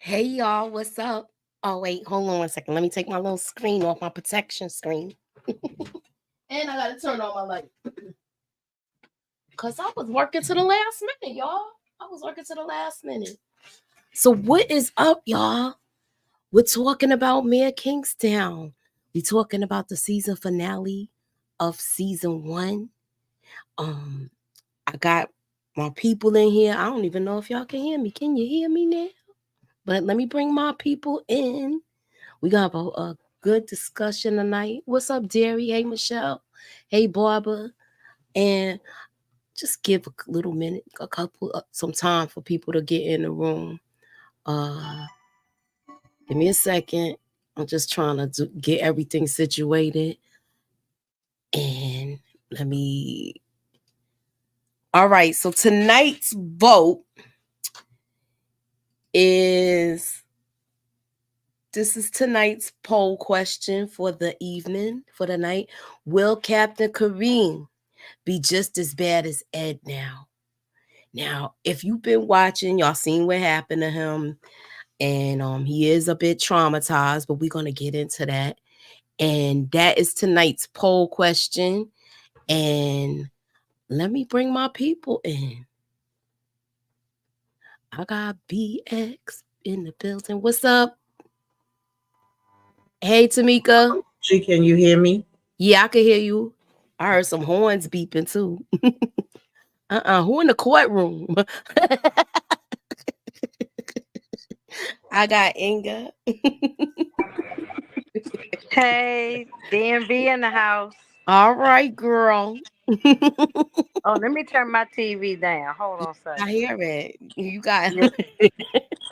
Hey y'all, what's up? Oh wait, hold on one second. Let me take my little screen off my protection screen. And I gotta turn on my light. Cause I was working to the last minute, y'all. I was working to the last minute. So what is up, y'all? We're talking about Mayor Kingstown. We're talking about the season finale of season 1. I got my people in here. I don't even know if y'all can hear me. Can you hear me now? But let me bring my people in. We gonna have a good discussion tonight. What's up, Derry? Hey, Michelle. Hey, Barbara. And just give a little minute, some time for people to get in the room. Give me a second. I'm just trying to get everything situated. And let me. All right. So tonight's vote is. This is tonight's poll question for the evening, for the night. Will Captain Kareem be just as bad as Ed now? Now, if you've been watching, y'all seen what happened to him. And he is a bit traumatized, but we're going to get into that. And that is tonight's poll question. And let me bring my people in. I got BX in the building. What's up? Hey, Tamika. Can you hear me? Yeah, I can hear you. I heard some horns beeping too. Who in the courtroom? I got Inga. Hey, DMV in the house. All right, girl. Oh, let me turn my TV down. Hold on a second. I hear it. You got.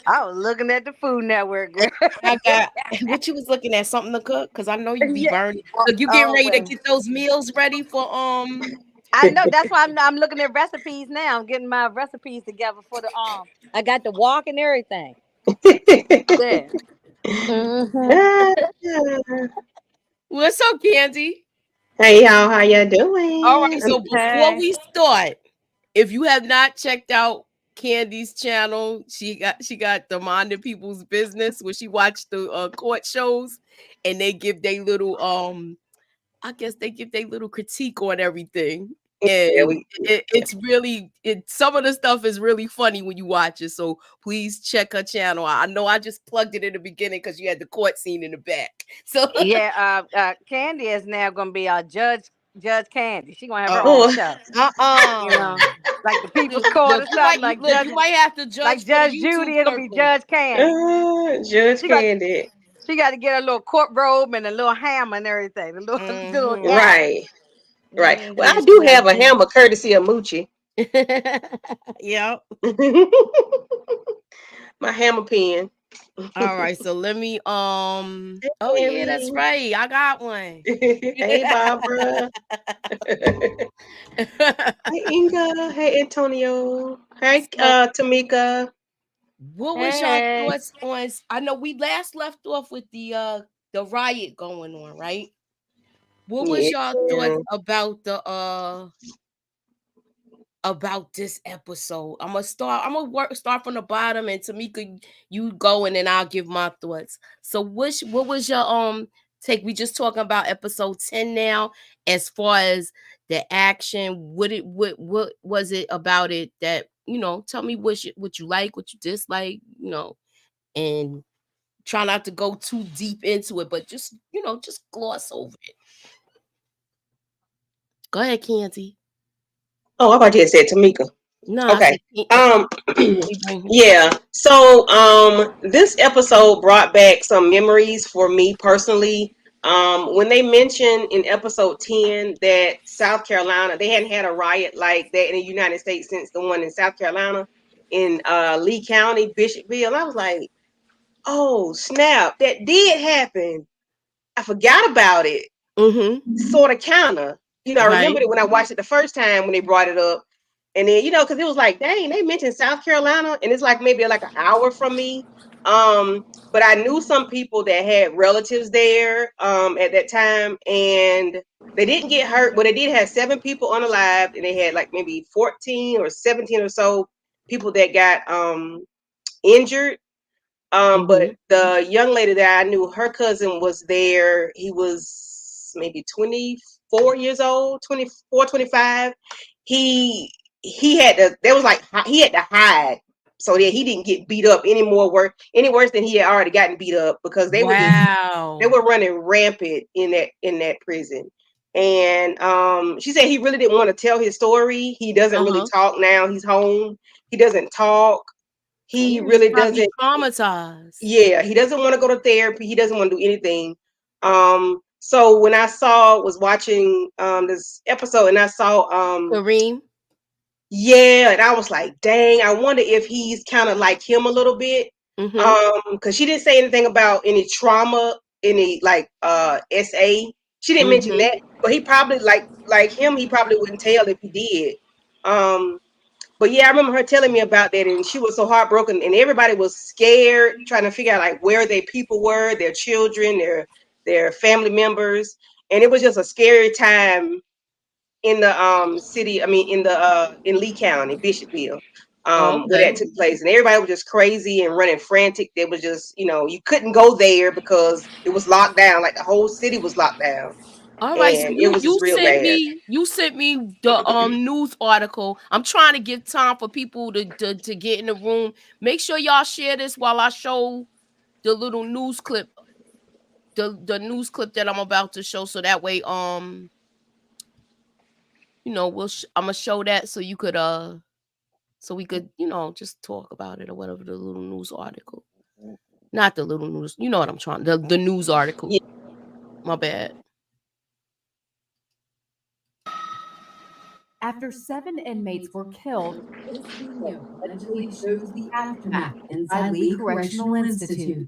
I was looking at the Food Network, girl. I got. What you was looking at? Something to cook? Because I know you be Yeah. burning. So you getting ready to Always. get those meals ready for I know that's why I'm looking at recipes now. I'm getting my recipes together for the I got the walk and everything. Yeah. What's up, Candy? Hey y'all, how y'all doing? All right. So before Hey. we start, if you have not checked out Candy's channel, she got the Minding People's Business where she watched the court shows, and they give their little I guess they give their little critique on everything. And it's really some of the stuff is really funny when you watch it. So please check her channel. I know I just plugged it in the beginning because you had the court scene in the back. So Yeah, Candy is now gonna be our Judge Candy. She gonna have her own show. You know, like the People's Court or something. You might have to judge like for the Judge YouTube Judy. It'll be circle. Judge Candy. Judge She got Candy. she got to get a little court robe and a little hammer and everything. A little Right. Right. Well, I Yes, do have a hammer courtesy of Moochie. Yep. My hammer pen. All right, so let me oh Hey, yeah, that's right. I got one. Hey Barbara. Hey Inga. Hey Antonio. Hey So Tamika. what was your Hey. thoughts on? I know we last left off with the riot going on, right? What was your thoughts Yeah. about this episode? I'm gonna start from the bottom, and Tamika, you go, and then I'll give my thoughts. So what was your take? We just talking about episode 10 now, as far as the action. What was it about it that, tell me what you like, what you dislike, and try not to go too deep into it, but just just gloss over it. Go ahead, Candy. Oh, I thought you had said Tamika. No, Okay. I said, Yeah. So this episode brought back some memories for me personally. When they mentioned in episode 10 that South Carolina, they hadn't had a riot like that in the United States since the one in South Carolina in Lee County, Bishopville. I was like, oh snap, that did happen. I forgot about it. Sort of, kind of. I remembered it when I watched it the first time when they brought it up. And then, because it was like, dang, they mentioned South Carolina, and it's like maybe like an hour from me. But I knew some people that had relatives there at that time, and they didn't get hurt, but they did have 7 people unalived, and they had like maybe 14 or 17 or so people that got injured. But the young lady that I knew, her cousin was there. He was maybe 24 years old, 24, 25. He had to, there was like, he had to hide so that he didn't get beat up any worse than he had already gotten beat up, because they were running rampant in that prison. And she said he really didn't want to tell his story. He doesn't really talk now. He's home. He doesn't talk. He really doesn't. Traumatized. Yeah, he doesn't want to go to therapy. He doesn't want to do anything. So when I was watching this episode, and I saw Kareem. Yeah, and I was like, dang, I wonder if he's kind of like him a little bit. Because she didn't say anything about any trauma, any like SA. She didn't mention that, but he probably like him, he probably wouldn't tell if he did. But yeah, I remember her telling me about that, and she was so heartbroken, and everybody was scared, trying to figure out like where their people were, their children, their family members, and it was just a scary time in the city. I mean, in Lee County, Bishopville, where that took place, and everybody was just crazy and running frantic. There was just, you couldn't go there because it was locked down. Like the whole city was locked down. All right, And so it was just real bad. you sent me the news article. I'm trying to give time for people to get in the room. Make sure y'all share this while I show the little news clip, the news clip that I'm about to show, so that way I'm gonna show that so you could so we could just talk about it or whatever. The little news article, not the little news. You know what I'm trying. The news article. Yeah. My bad. After 7 inmates were killed, this video allegedly shows the aftermath inside Lee Correctional Institute.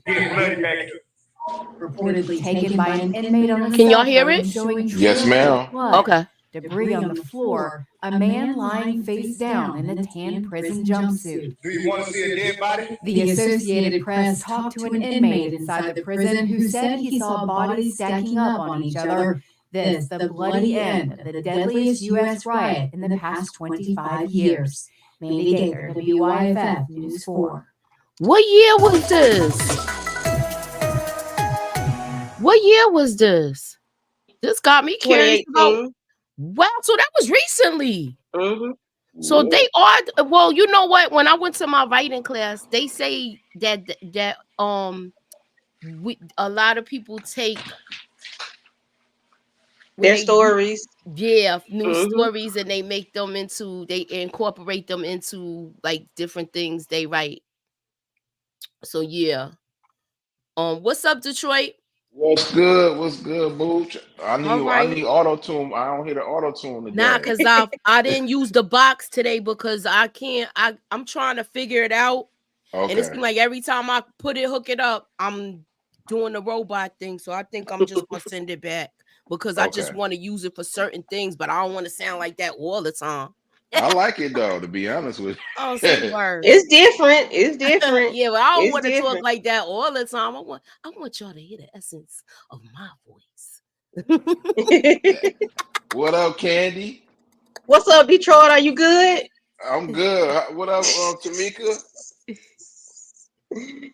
Reportedly taken by an inmate on the Can y'all hear it? Yes, ma'am. Okay. Debris on the floor, a man lying face down in a tan prison jumpsuit. Do you want to see a dead body? The Associated Press talked to an inmate inside the prison who said he saw bodies stacking up on each other. This, the bloody end of the deadliest U.S. riot in the past 25 years. Mandy Gaither, WYFF News 4. What year was this? What year was this? This got me curious about. Wow, so that was recently. So they are, well, you know what? When I went to my writing class, they say that a lot of people take their stories, news stories, and they incorporate them into like different things they write. So yeah. What's up, Detroit? What's good? What's good, Mooch? I need auto tune. I don't hear the auto tune today. Nah, because I didn't use the box today because I can't. I'm trying to figure it out. Okay. And it seems like every time I hook it up, I'm doing the robot thing. So I think I'm just gonna send it back because I just want to use it for certain things, but I don't want to sound like that all the time. I like it though, to be honest with you. Oh, say words. It's different. It's different. Yeah, but I don't want to talk like that all the time. I want y'all to hear the essence of my voice. What up, KHANDI? What's up, Detroit? Are you good? I'm good. What up, Tamika? You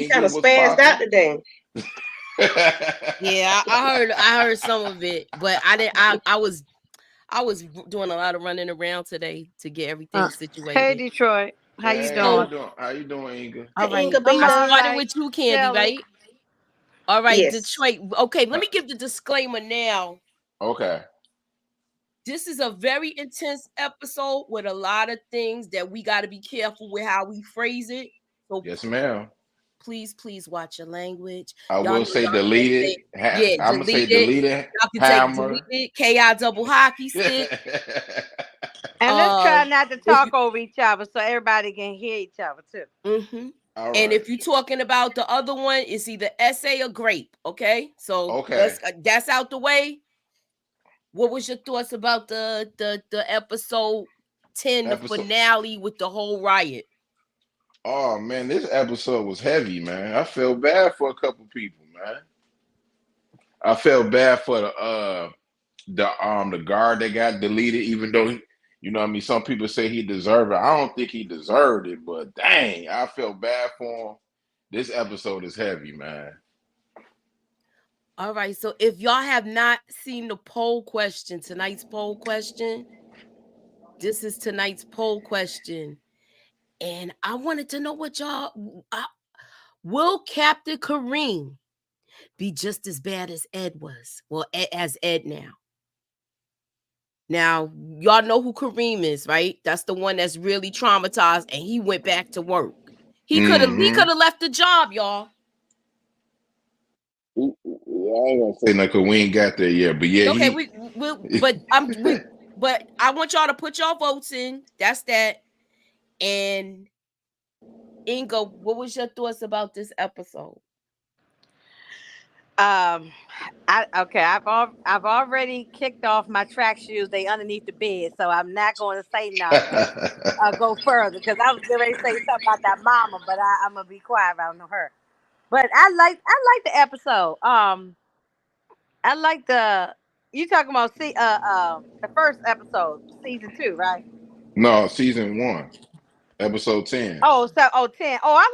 kind of spazzed out today. Yeah, I heard some of it, but I didn't. I was doing a lot of running around today to get everything situated. Hey, Detroit. How you doing? How you doing, Inga? All right. Inga, I started with you, KHANDI, right? All right, yes. Detroit. Okay, let me give the disclaimer now. Okay. This is a very intense episode with a lot of things that we got to be careful with how we phrase it. So yes, ma'am. Please watch your language. I will say delete it. I'm gonna say delete it. Y'all can delete it. KI double hockey stick. And let's try not to talk over each other so everybody can hear each other too. All right. And if you're talking about the other one, it's either essay or grape. Okay, so that's out the way. What was your thoughts about the episode 10, the finale with the whole riot? Oh man, this episode was heavy, man. I felt bad for a couple people, man. I felt bad for the guard that got deleted, even though You know what I mean? Some people say he deserved it. I don't think he deserved it, but dang, I felt bad for him. This episode is heavy, man. All right. So if y'all have not seen the poll question, tonight's poll question, this is tonight's poll question. And I wanted to know what y'all will Captain Kareem be just as bad as Ed was? Well, as Ed now. Now, y'all know who Kareem is, right? That's the one that's really traumatized and he went back to work. He could have left the job, y'all. I ain't gonna say no, cause we ain't got there yet. But yeah, okay, but I want y'all to put your votes in. That's that. And Inga, what was your thoughts about this episode? I've already kicked off my track shoes. They underneath the bed, so I'm not going to say nothing. Go further because I was going to say something about that mama, but I'm gonna be quiet around her. But I like the episode. I like you talking about the first episode, season 2, right? No, season 1, episode 10. Oh, 10. Oh, I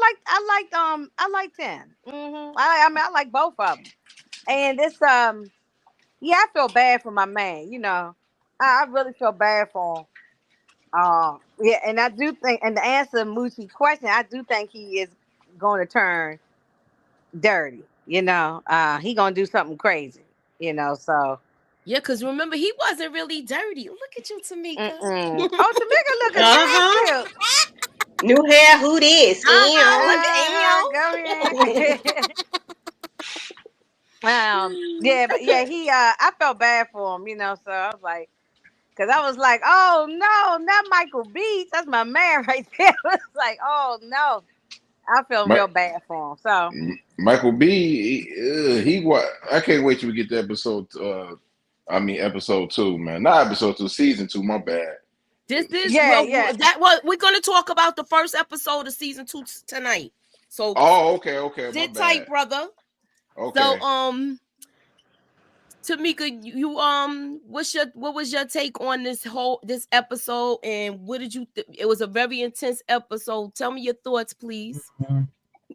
like 10. I mean, I like both of them. And it's yeah, I feel bad for my man. You know, I really feel bad for him. Yeah, and I do think, and to answer Moochie's question, I do think he is going to turn dirty. You know, he gonna do something crazy. You know, so yeah, because remember he wasn't really dirty. Look at you, Tamika. Oh, Tamika looking attractive. New hair, who this? Go ahead. Yeah, but yeah, I felt bad for him, you know, so I was like, because I was like, oh no, not Michael Beach, that's my man right there. I was like, oh no, I feel real bad for him. So Michael B, he what? I can't wait till we get to episode. Episode 2, man. Not episode 2, season 2. My bad. That what we're gonna talk about the first episode of season 2 tonight. So okay. Sit tight, brother. Okay. So Tamika, you what was your take on this episode, and what did you it was a very intense episode. Tell me your thoughts, please.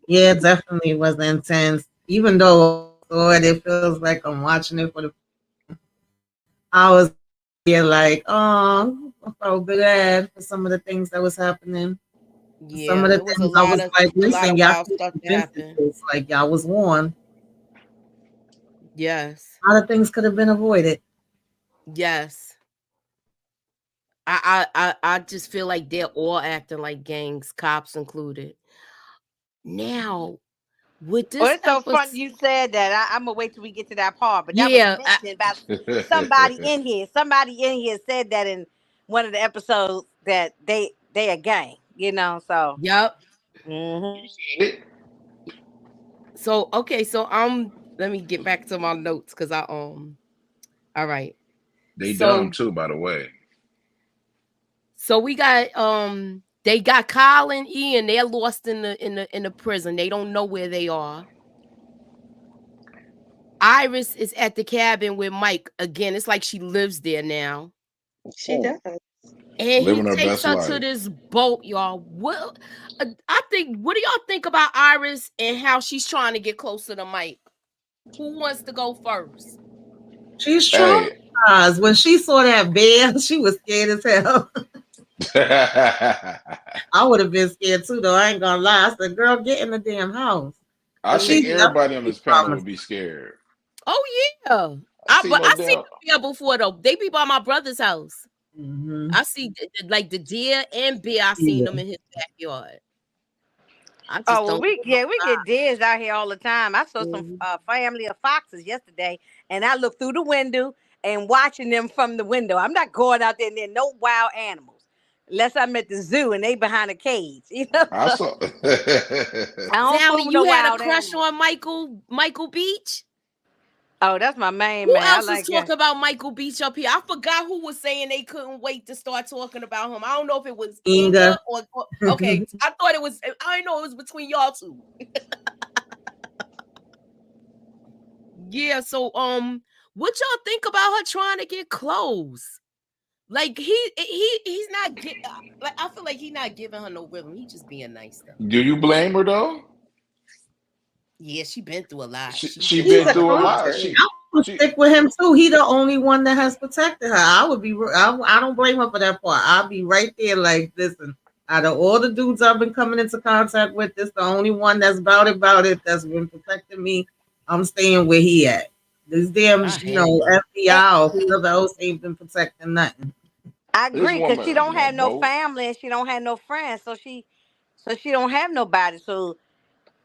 Yeah, it definitely was intense. Even though it feels like I'm watching it for the I was like, oh, I felt bad for some of the things that was happening. Yeah, some of the things I was like, listen, y'all like y'all was warned. Yes. A lot of things could have been avoided. Yes. I just feel like they're all acting like gangs, cops included. Now, with this, it's so funny you said that. I'm gonna wait till we get to that part. But that was mentioned about somebody in here. Somebody in here said that in one of the episodes that they a gang. You know, so yep. So okay, so let me get back to my notes because all right. They dumb too, by the way. So we got they got Kyle and Ian. They're lost in the prison. They don't know where they are. Iris is at the cabin with Mike again. It's like she lives there now. She does. And he takes her to this boat, y'all. What do y'all think about Iris and how she's trying to get closer to Mike? Who wants to go first? She's traumatized. When she saw that bed, she was scared as hell. I would have been scared too, though. I ain't gonna lie. I said, girl, get in the damn house. I think everybody on this panel would be scared. Oh, yeah. I seen the bear before, though. They be by my brother's house. I see, like, the deer and bear. I seen them in his backyard. We get deers out here all the time. I saw some family of foxes yesterday, and I looked through the window and watching them from the window. I'm not going out there near no wild animals unless I'm at the zoo and they behind a cage. You know, I saw. Sally, you had a crush on Michael Beach? Oh, that's my main man. Who else is talking about Michael Beach up here? I forgot who was saying they couldn't wait to start talking about him. I don't know if it was Inga or okay. I thought it was. I know it was between y'all two. Yeah. So what y'all think about her trying to get clothes? Like he's not like I feel like he's not giving her no rhythm. He just being nice though. Do you blame her though? Yeah, she been through a lot. She He's been a through a lot. hunter. I would She stick with him too. He the only one that has protected her. I would be. I don't blame her for that part. I'll be right there. Like, listen, out of all the dudes I've been coming into contact with, this the only one that's about it. That's been protecting me. I'm staying where he at. This damn, I had that. FBI or whoever else ain't been protecting nothing. I this agree, because she woman don't on a have no boat. family and she don't have no friends, so she don't have nobody. So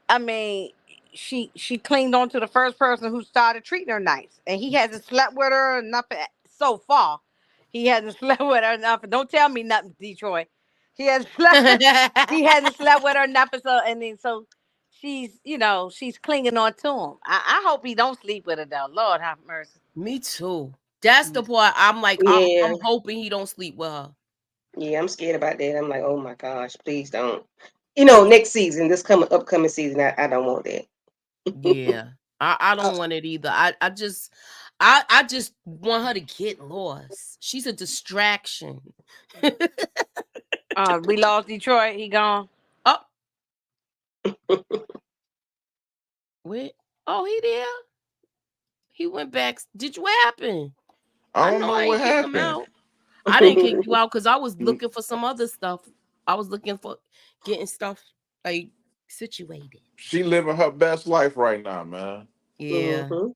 I mean, she clinged on to the first person who started treating her nice, and he hasn't slept with her or nothing so far. He hasn't slept with her nothing. Don't tell me nothing, Detroit. He hasn't slept. He hasn't slept with her nothing. So and then so she's she's clinging on to him. I hope he don't sleep with her though. Lord have mercy. Me too. That's the part I'm like, Yeah, I'm hoping he don't sleep with her. yeah, I'm scared about that. I'm like, oh my gosh, please don't. Next season, this upcoming season, I don't want that. Yeah. I don't want it either. I just want her to get lost. She's a distraction. We lost Detroit. He gone. Oh, wait. Oh, he there? He went back. What happened? I I don't know know I what ain't kick him happened. out. I didn't kick you out because I was looking for some other stuff. I was looking for getting stuff like situated. She living her best life right now, man. Yeah. Mhm.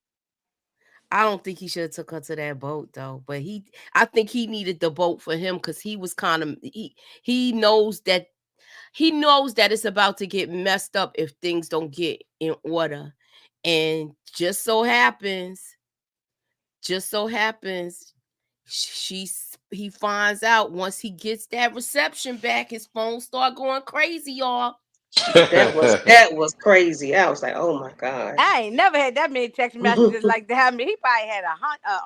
I don't think he should have took her to that boat though. But I think he needed the boat for him because he was kind of he knows that it's about to get messed up if things don't get in order. And just so happens, he finds out once he gets that reception back, his phone start going crazy, y'all. That was crazy. I was like, oh my gosh. I ain't never had that many text messages like that. I mean, he probably had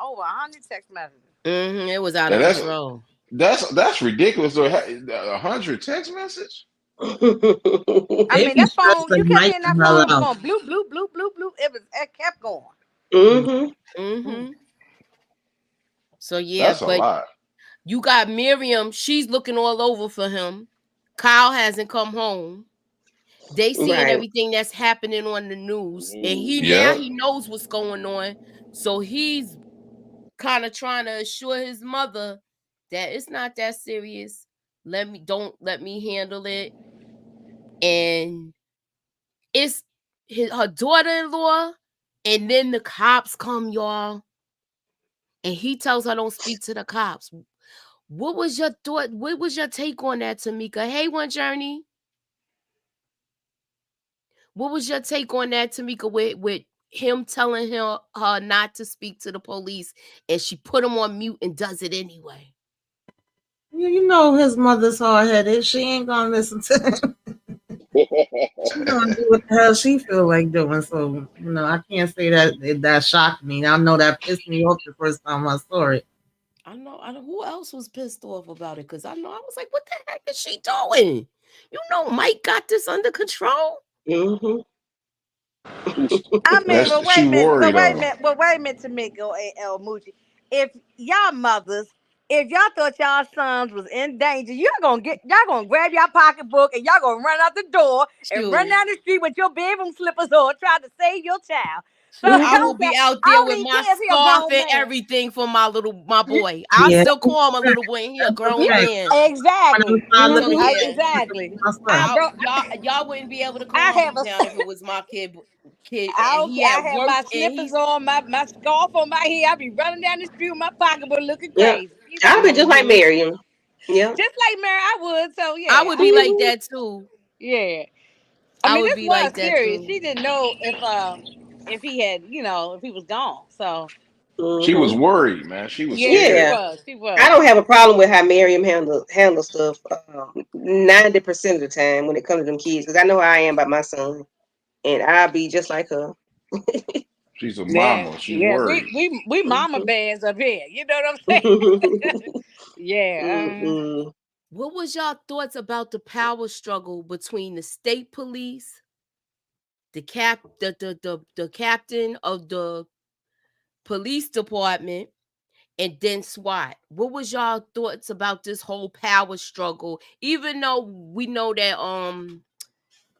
over 100 text messages. It was out Now of control. that's ridiculous. So 100 text message. I They mean, be that phone, you stressing kept Mike hearing the that hell phone was out. going bloop, bloop, bloop, bloop, bloop. It kept going. Mhm. Mm-hmm. So yeah, That's a but lot. you got Miriam. She's looking all over for him. Kyle hasn't come home. They seeing Right. everything that's happening on the news, and Yep. he knows what's going on. So he's kind of trying to assure his mother that it's not that serious. Don't let me handle it. And it's her daughter-in-law, and then the cops come, y'all, and he tells her don't speak to the cops. What was your thought? What was your take on that, Tamika? Hey, One Journey. What was your take on that, Tamika, with him telling her not to speak to the police, and she put him on mute and does it anyway? You know his mother's hard headed. She ain't gonna listen to him. She gonna do what the hell she feel like doing. So I can't say that shocked me. I know that pissed me off the first time I saw it. I know who else was pissed off about it, because I know I was like, what the heck is she doing? Mike got this under control. Mhm. I mean, but wait She a minute, worried though. Tamiko and El Moochie. If y'all mothers, if y'all thought y'all sons was in danger, y'all gonna grab your pocketbook and y'all gonna run out the door and run Shoot. down the street with your bedroom slippers on, trying to save your child. So Shoot, I I Mhm. will don't be care. out I there don't with even my care if he a scarf grown and man. everything for my boy. I'll Yeah, still call him a little boy, and he a grown right. man. Exactly. So Mhm. yeah, Exactly. My son. y'all wouldn't be able to I calm have me a. down if it was my kid, I and don't he care. I at have work my and slippers he's on, my scarf on my head. I be running down the street with my pocketbook looking Yep. crazy. You I'll be know, just like Mhm. Miriam. Yep. just like Mary, I would. So I yeah, would be like Mhm. that too. yeah. I I mean, would this be like was that serious. too. She didn't know if he had, if he was gone. So She was Mhm. worried, man. She was yeah, she scared. Yeah. was. She I was. don't have a problem with how Miriam handle stuff 90% of the time when it comes to them kids, because I know how I am about my son, and I'll be just like her. She's a Yeah, mama. She yeah. We worried. we we mama Mhm. bears up here. You know what I'm saying? Yeah. Mm-mm. What was y'all thoughts about the power struggle between the state police, the captain of the police department, and then SWAT. What was y'all thoughts about this whole power struggle? Even though we know that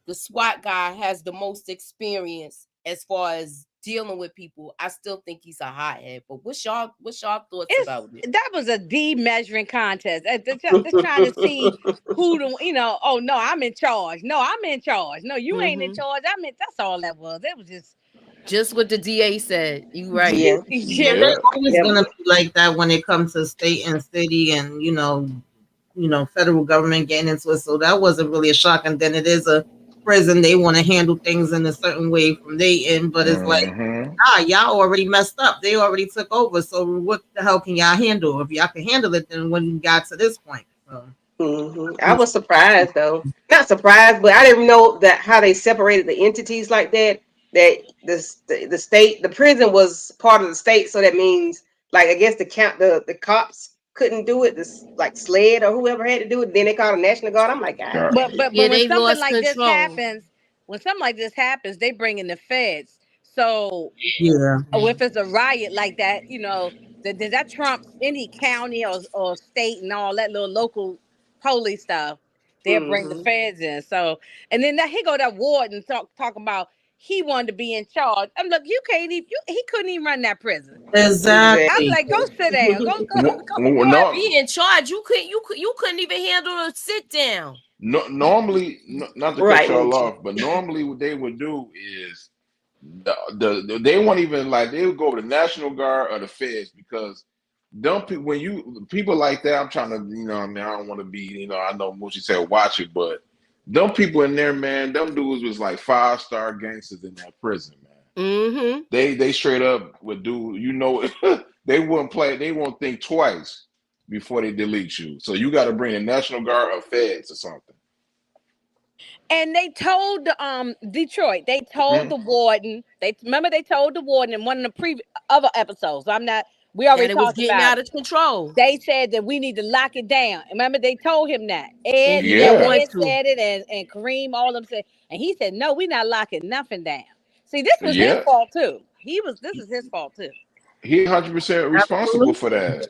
the SWAT guy has the most experience as far as dealing with people, I still think he's a hothead. But what's y'all thoughts about it? That was a measuring contest. They're trying to see who the oh no, I'm in charge. No, I'm in charge. No, you ain't in charge. That's all that was. It was just what the DA said. You right. Yeah. And they're always gonna be like that when it comes to state and city and federal government getting into it. So that wasn't really a shock. And then it is a prison. They want to handle things in a certain way from their end, but it's like, y'all already messed up. They already took over. So what the hell can y'all handle? If y'all can handle it, then when you got to this point. So. I was surprised though. Not surprised, but I didn't know that how they separated the entities like that. That the state, the prison was part of the state, so that means like I guess the cops couldn't do it. This like SLED or whoever had to do it. Then they called a National Guard. I'm like, God. But when something like this happens, they bring in the feds. So if it's a riot like that, that trumps any county or state and all that little local police stuff. They'll bring the feds in. So and then he go that warden talking about he wanted to be in charge. I'm like, you can't even. He couldn't even run that prison. Exactly. I'm like, go sit down. Go be in charge. You couldn't even handle a sit down. No, normally, not to cut y'all off, but normally what they would do is they won't even like they would go with the National Guard or the feds because people like that. I'm trying to, I don't want to be, I know Moochie said watch it, but them people in there, man, them dudes was like 5-star gangsters in that prison, man. They straight up would do, they won't think twice before they delete you. So you got to bring a National Guard or feds or something. And they told Detroit, they told the warden, they told the warden in one of the other episodes. We already talked about it. Getting out of control. They said that we need to lock it down. Remember, they told him that. Ed said it, and Kareem, all of them said, and he said, "No, we're not locking nothing down." See, this was his fault too. This is his fault too. He 100% responsible for that.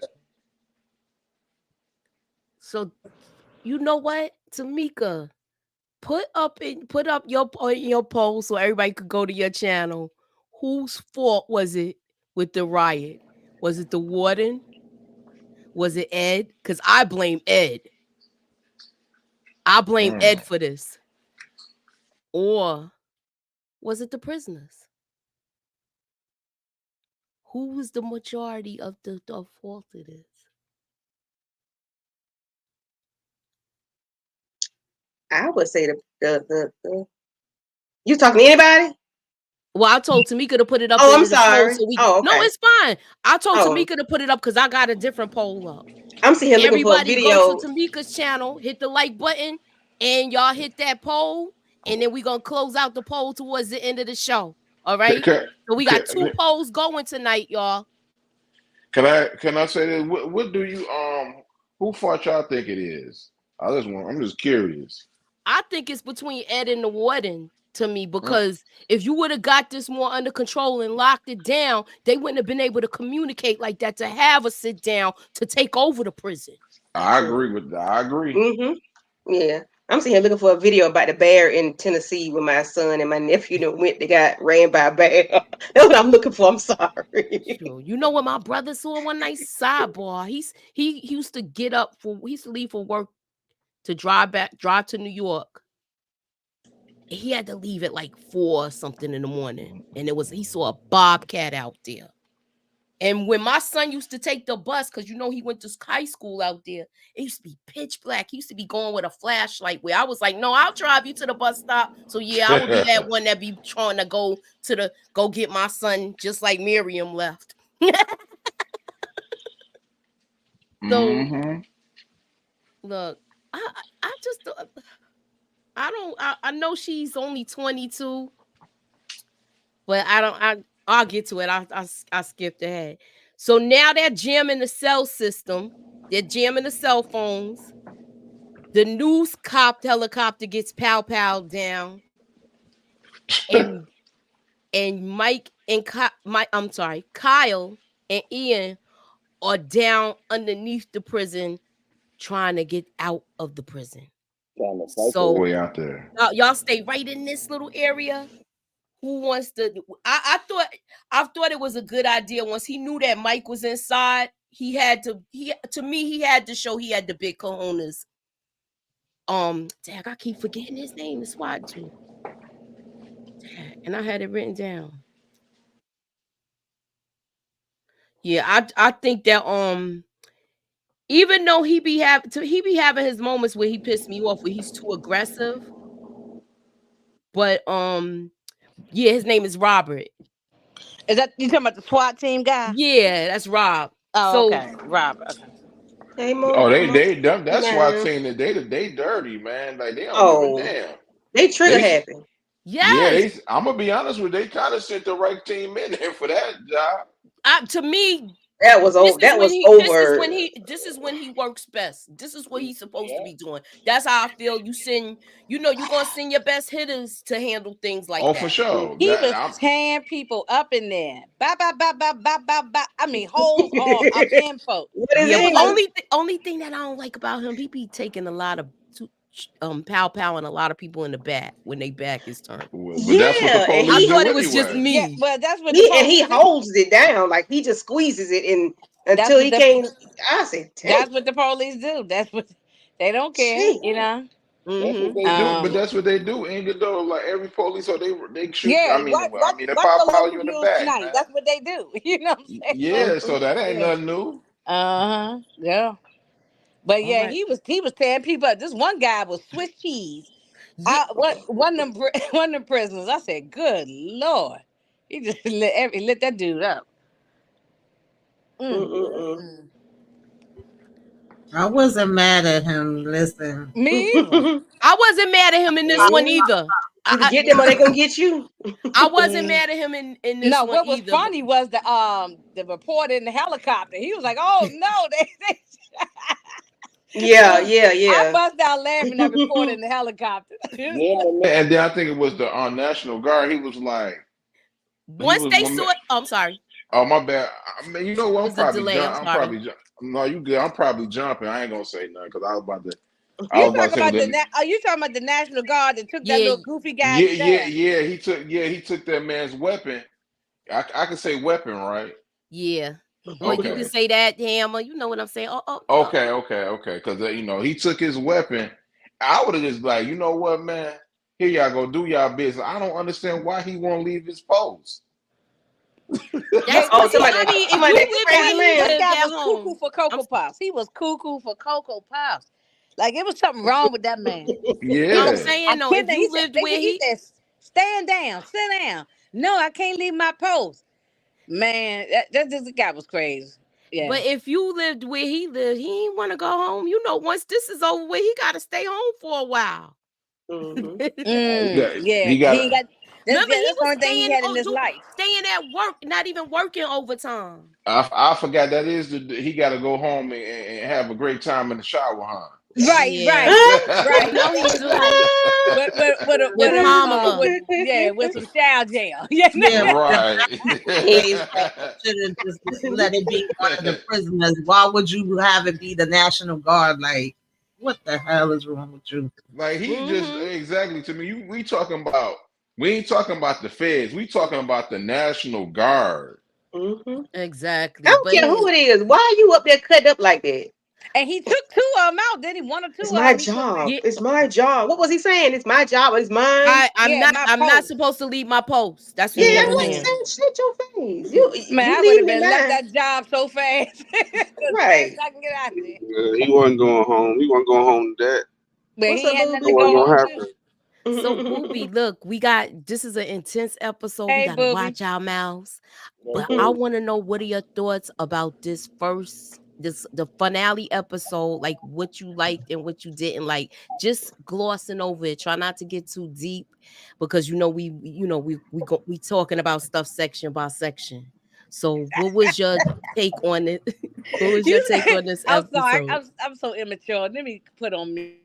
So, you know what, Tamika, put up your poll so everybody could go to your channel. Whose fault was it with the riot? Was it the warden? Was it Ed? Because I blame Ed. I blame Ed for this. Or was it the prisoners? Who was the majority of the fault of this? I would say the you talking to anybody? Well, I told Tamika to put it up. Oh, I'm sorry. So okay. No, it's fine. I told Tamika to put it up because I got a different poll up. I'm seeing looking for a video. Go to Tamika's channel, hit the like button, and y'all hit that poll, and then we're gonna close out the poll towards the end of the show. All right. So we got 2 polls going tonight, y'all. Can I say this? What do you who fault y'all think it is? I'm just curious. I think it's between Ed and the warden to me, because if you would have got this more under control and locked it down, they wouldn't have been able to communicate like that, to have a sit down to take over the prison. I agree with that. I agree. Yeah. I'm sitting here looking for a video about the bear in Tennessee with my son and my nephew they got ran by a bear. That's what I'm looking for. I'm sorry. You know what my brother saw one night? Sidebar. He used to leave for work to drive to New York. He had to leave at like 4 or something in the morning. And he saw a bobcat out there. And when my son used to take the bus, because he went to high school out there, it used to be pitch black. He used to be going with a flashlight, where I was like, no, I'll drive you to the bus stop. So yeah, I would be that one that be trying to go get my son, just like Miriam left. So look, I know she's only 22, but I'll get to it. I skipped ahead. So now they're jamming the cell system. They're jamming the cell phones. The news helicopter gets pow down. And Kyle and Ian or down underneath the prison trying to get out of the prison. So Way out there. y'all stay right in this little area. Who wants to? I thought it was a good idea once he knew that Mike was inside. He had to. He had to show he had the big cojones. Dang, I keep forgetting his name. The SWAT dude. Dang, and I had it written down. Yeah, I think that even though he be having his moments where he pissed me off, where he's too aggressive. But yeah, his name is Robert. Is that you talking about the SWAT team guy? Yeah, that's Rob. Oh, okay, Robert. Okay. Hey, Mo, Oh, they done. That's why I man. saying that they dirty, man. Like they don't Oh, give a damn. they trigger They happy. yeah. Yes. I'm gonna be honest with you. They kind of sent the right team in there for that job. To me, That was over. That was over. This is when he works best. This is what he's supposed to be doing. That's how I feel. You're gonna send your best hitters to handle things like that. Oh, for sure. He was tearing people up in there. Bop, bop, bop, bop, bop, bop, bop. I mean, holes all up in folks. What is it? Only thing that I don't like about him, he be taking a lot of pow and a lot of people in the back when they back is turned. But that's what the police I do thought it was just me. Yeah, well, that's what he holds it down, like he just squeezes it in until he can't. I say, that's what the police do. That's what they don't care, you know. That's what they do, but that's what they do. Inga though, like every police, so they shoot. Yeah, I mean, they follow you in the back. Man. That's what they do. You know what I'm saying? Yeah, so that ain't nothing new. Yeah. But yeah, he was tearing people up. This one guy was Swiss cheese. One of them prisoners. I said, "Good Lord," he just lit that dude up. I wasn't mad at him. Listen, me either. I wasn't mad at him in this one either. You get them or they gonna get you. I wasn't mad at him in this one. No, what was funny was the report in the helicopter. He was like, "Oh no, they." Yeah. I bust out laughing at report in the helicopter. And then I think it was the National Guard. He was like, once they saw it. Oh, I'm sorry. Oh, my bad. I mean, you know what? I'm probably jumping. No, you good. I'm probably jumping. I ain't gonna say nothing because I was about to. Are you talking about the National Guard that took that little goofy guy? Yeah. He took that man's weapon. I can say weapon, right? Yeah. Or you can say that hammer. You know what I'm saying? Okay. Because he took his weapon. I would have just like, you know what, man? Here y'all go do y'all business. I don't understand why he won't leave his post. That guy was cuckoo for Cocoa Puffs. He was cuckoo for Cocoa Puffs. Like it was something wrong with that man. Yeah, I'm saying no. If you lived where he said, stand down, sit down. No, I can't leave my post. Man, this guy was crazy. Yeah. But if you lived where he lived, he ain't want to go home. You know, once this is over with, he got to stay home for a while. Yeah. That's the only thing he had in his life. Staying at work, not even working overtime. I forgot that is he got to go home and have a great time in the shower, huh? Right. No, he do. With some shower gel. Right. Should have just let it be one of the prisoners. Why would you have it be the National Guard? Like, what the hell is wrong with you? Like he just exactly to me. We ain't talking about the feds. We talking about the National Guard. Exactly. I don't care who it is. Why are you up there cut up like that? And he took two of them out. Then he one or two. It's my job. It's my job. What was he saying? It's my job. It's mine. I'm not supposed to leave my post. That's what I'm like, shut your face. You I would have been left that job so fast. Right. I can get out of there. Yeah, he wasn't going home. He wasn't going home to that. But he had nothing to go home to. So, Boobie, look, this is an intense episode. We got to watch our mouths. But I want to know, what are your thoughts about the finale episode, like what you liked and what you didn't like, just glossing over it. Try not to get too deep because we talking about stuff section by section. So what was your take on it? What was your take on this episode? I'm sorry, I'm so immature. Let me put on me.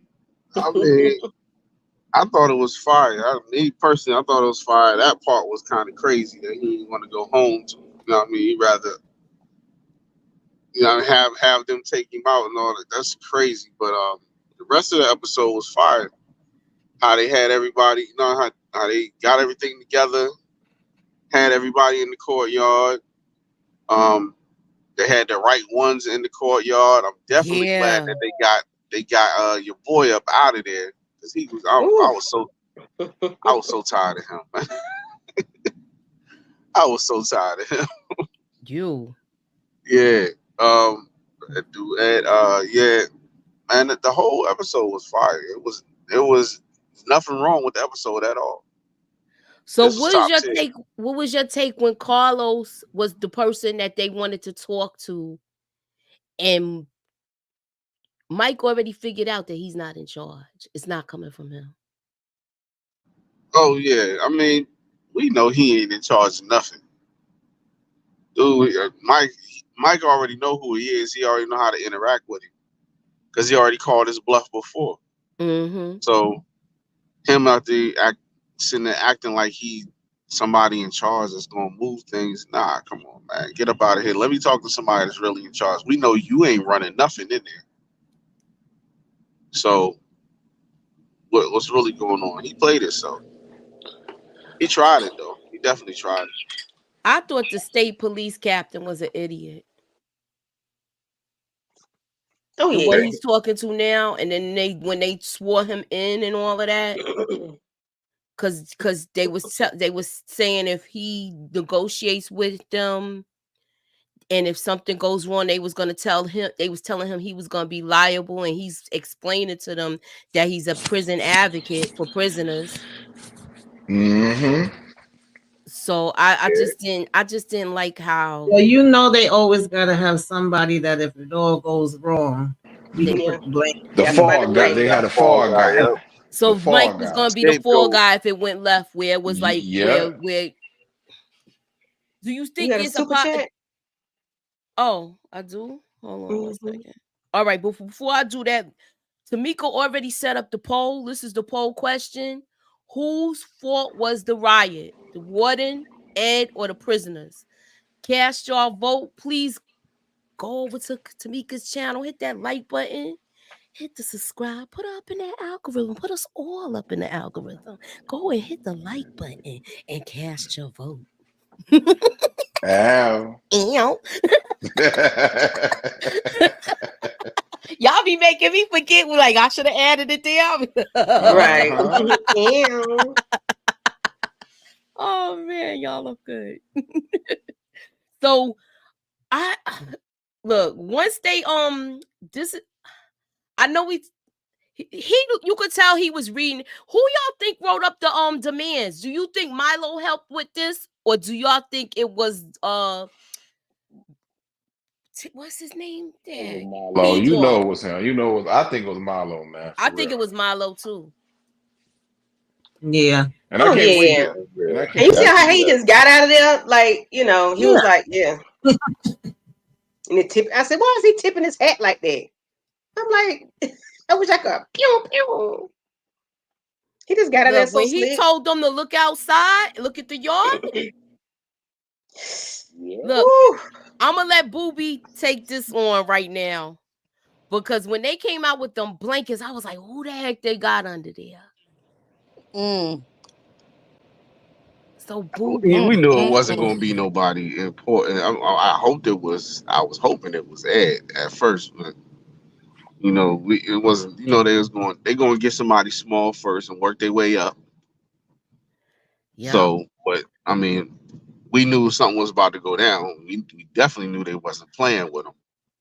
I mean, I thought it was fire. Me personally, I thought it was fire. That part was kind of crazy that he didn't want to go home to. You know what I mean? He rather you know, have them take him out and all that. That's crazy. But the rest of the episode was fire. How they had everybody, you know, how they got everything together, had everybody in the courtyard. They had the right ones in the courtyard. I'm definitely glad that they got your boy up out of there, because he was I was so tired of him, man. I was so tired of him. You. Yeah. Yeah, man, the whole episode was fire. It was nothing wrong with the episode at all. So what was your take? What was your take when Carlos was the person that they wanted to talk to, and Mike already figured out that he's not in charge? It's not coming from him. Oh yeah, I mean, we know he ain't in charge of nothing, dude. Mike already know who he is. He already know how to interact with him, because he already called his bluff before. Mm-hmm. So him out there sitting there acting like he somebody in charge that's gonna move things. Nah, come on, man, get up out of here. Let me talk to somebody that's really in charge. We know you ain't running nothing in there. So what's really going on? He played it, so he tried it though. He definitely tried it. I thought the state police captain was an idiot. Oh the yeah. one he's talking to now, and then when they swore him in and all of that, because they was saying if he negotiates with them, and if something goes wrong, they was telling him he was gonna be liable, and he's explaining to them that he's a prison advocate for prisoners. Mm-hmm. So I just didn't like how. Well, you know, they always gotta have somebody that if it all goes wrong, we can put the blame. The fall guy. They had a fall guy. Yep. So Mike was gonna be the fall guy if it went left, where it was like where. Do you think it's super chat? Oh, I do. Hold on 1 second. All right, but before I do that, Tamika already set up the poll. This is the poll question: whose fault was the riot? The warden, Ed, or the prisoners? Cast your vote. Please go over to Tamika's channel. Hit that like button. Hit the subscribe. Put up in that algorithm. Put us all up in the algorithm. Go and hit the like button and cast your vote. Ow. Y'all be making me forget. Like, I should have added it there. Right. Oh man, y'all look good. So I look, once they this, I know he you could tell he was reading. Who y'all think wrote up the demands? Do you think Milo helped with this, or do y'all think it was what's his name? Milo. You know it was him. You know, I think it was Milo, man. I think it was Milo too. Yeah. And I can't wait. And you see how he just got out of there? Like, you know, he was like, yeah. And the tip, I said, why is he tipping his hat like that? I'm like, I wish I could. Pew, pew. He just got out of there so when slick. He told them to look outside, look at the yard. Look, I'm gonna let Boobie take this on right now, because when they came out with them blankets, I was like, who the heck they got under there? So Boobie, we knew it wasn't going to be nobody important. I hoped it was. I was hoping it was Ed at first, but you know, it wasn't. You know, they going to get somebody small first and work their way up. Yeah. So, but I mean, we knew something was about to go down. We definitely knew they wasn't playing with them.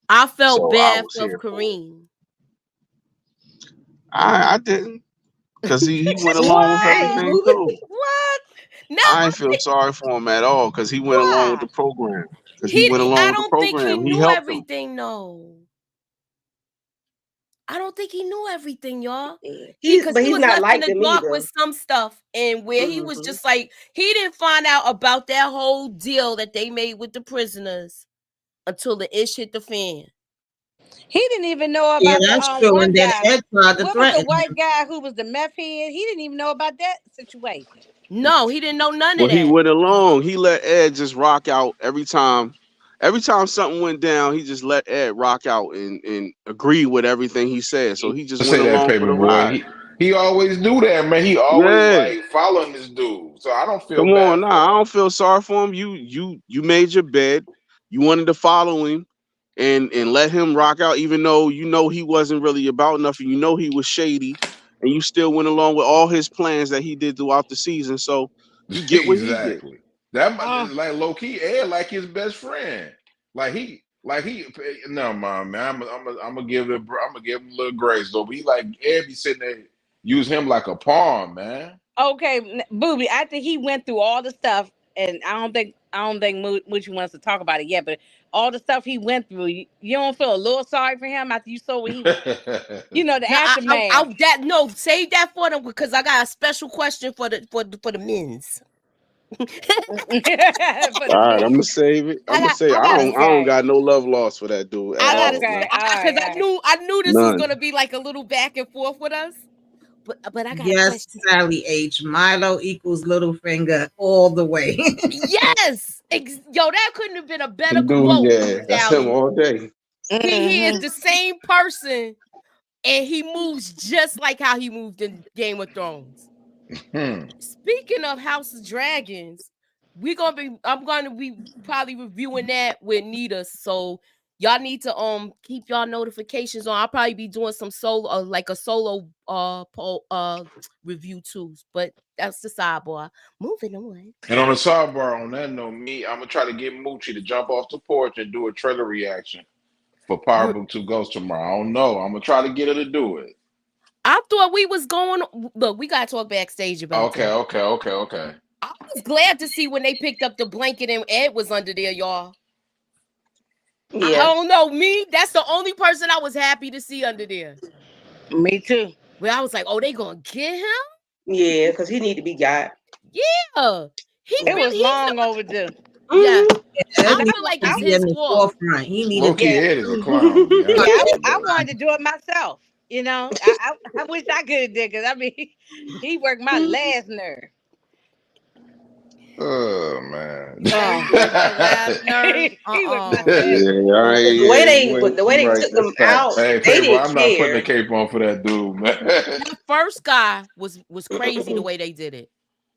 I felt bad for Kareem. I didn't, because he went along with everything too. What? No, I didn't feel sorry for him at all, because he went along with the program. Because he went along with the program. I don't think he knew everything, no. I don't think he knew everything, y'all. But he's not like them either. With some stuff, and where he was just like, he didn't find out about that whole deal that they made with the prisoners until the ish hit the fan. He didn't even know about the one guy. What was the white guy who was the meth head? He didn't even know about that situation. No, he didn't know none of that. He went along. He let Ed just rock out every time every time something went down, he just let Ed rock out and agree with everything he said. So he just Say went that, along for paper the boy. ride. He always do that, man. He always Yeah. like following this dude. So I don't feel Come bad on, for nah, I him. don't feel sorry for him. You made your bed. You wanted to follow him and let him rock out, even though you know he wasn't really about nothing. You know he was shady, and you still went along with all his plans that he did throughout the season. So you get what he get. Exactly. That like low key, Ed like his best friend. Like he. No, man. I'm gonna give it. I'm gonna give him a little grace though. But he like Ed be sitting there, use him like a pawn, man. Okay, Boobie, I think he went through all the stuff, and I don't think Moochie wants to talk about it yet. But all the stuff he went through, you don't feel a little sorry for him after you saw what he was, the No, aftermath. save that for them because I got a special question for the men's. All right, I'm gonna save it. I'm gonna say I don't got no love lost for that dude at all. Okay, Because I knew this was gonna be like a little back and forth with us. But I got a question. Sally H. Milo equals little finger all the way. Yes, yo, that couldn't have been a better quote. Yeah, that's him all day. He is the same person, and he moves just like how he moved in Game of Thrones. Speaking of House of Dragons, I'm gonna be probably reviewing that with Nita. So y'all need to keep y'all notifications on. I'll probably be doing some solo like a solo review too. But that's the sidebar. Moving on. And on the sidebar, on that note, I'm gonna try to get Moochie to jump off the porch and do a trailer reaction for Power Book 2 Ghost tomorrow. I don't know. I'm gonna try to get her to do it. I thought we was going. Look, we gotta talk backstage about that. Okay. I was glad to see when they picked up the blanket and Ed was under there, y'all. Yeah. I don't know. That's the only person I was happy to see under there. Me too. Well, I was like, oh, they gonna get him? Yeah, because he need to be got. Yeah. It was long overdue. Yeah. I feel like it's his fault. He needed Ed is a clown. I wanted to do it myself. I wish I could have did because I mean he worked my last nerve. Oh man. The way they took them out, hey, they didn't I'm care. not putting a cape on for that dude, man. The first guy was crazy the way they did it.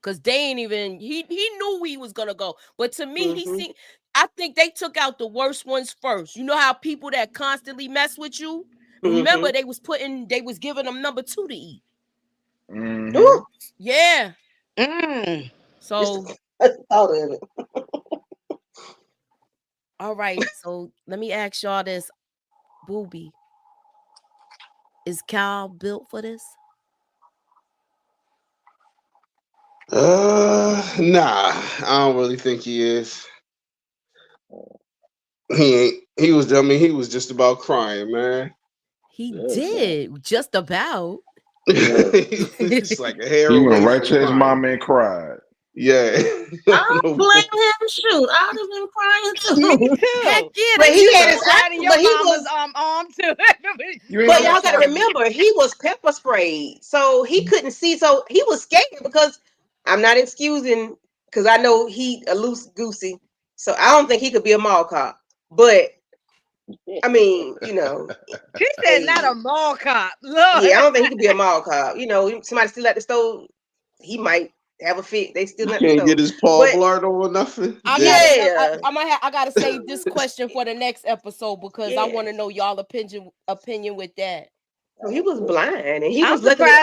Because they ain't even he knew he was gonna go. But to me, I think they took out the worst ones first. You know how people that constantly mess with you? Remember, they was giving them number 2 to eat. Yeah. So I thought of it. All right. So let me ask y'all this. Boobie. Is Cal built for this? Nah, I don't really think he is. He ain't. He was just about crying, man. He did just about. It's like a hair. He went right to his mom and cried. Yeah. I don't blame him. Shoot, I'd have been crying too. Me too. Heck yeah, but he had your mama's arm too. But y'all gotta remember, he was pepper sprayed, so he couldn't see. So he was scared because I'm not excusing because I know he a loose goosey, so I don't think he could be a mall cop. But I mean, she said not a mall cop. Look. Yeah, I don't think he could be a mall cop. Somebody still at the store, he might have a fit. They still not can't get his Paul Blart or nothing. I gotta save this question for the next episode because I want to know y'all opinion with that. So he was blind and he was looking at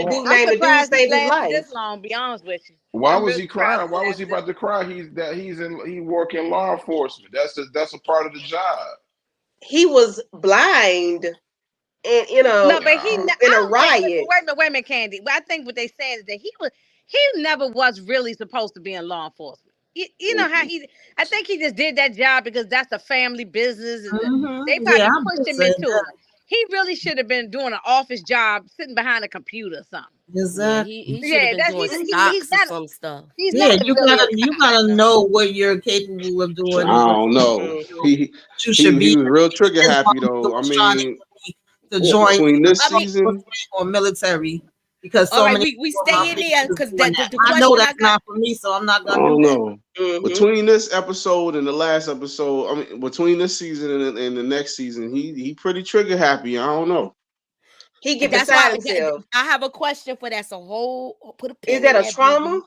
dude named the dude saved his life. This long, be honest with you. Why was he crying? Why was he about to cry? He work in law enforcement. That's a part of the job. He was blind and in a riot. Wait a minute, Candy. I think what they said is that he never was really supposed to be in law enforcement. You know how I think he just did that job because that's a family business and they probably pushed him into it. He really should have been doing an office job, sitting behind a computer or something. Exactly. He should have been doing stocks or some stuff. You gotta know what you're capable of doing. I don't know. He was real trigger happy though. I mean, to join between this season or military. because All so right, many we people are stay in there because doing the that. I question know I that's got. not for me, so I'm not I gonna don't do that. know. Mhm. Between this episode and the last episode, I mean, between this season and the next season, he pretty trigger happy. I don't know. He get That's beside why himself. I have a question for that. So put a pin Is that in a that, trauma? Boogie.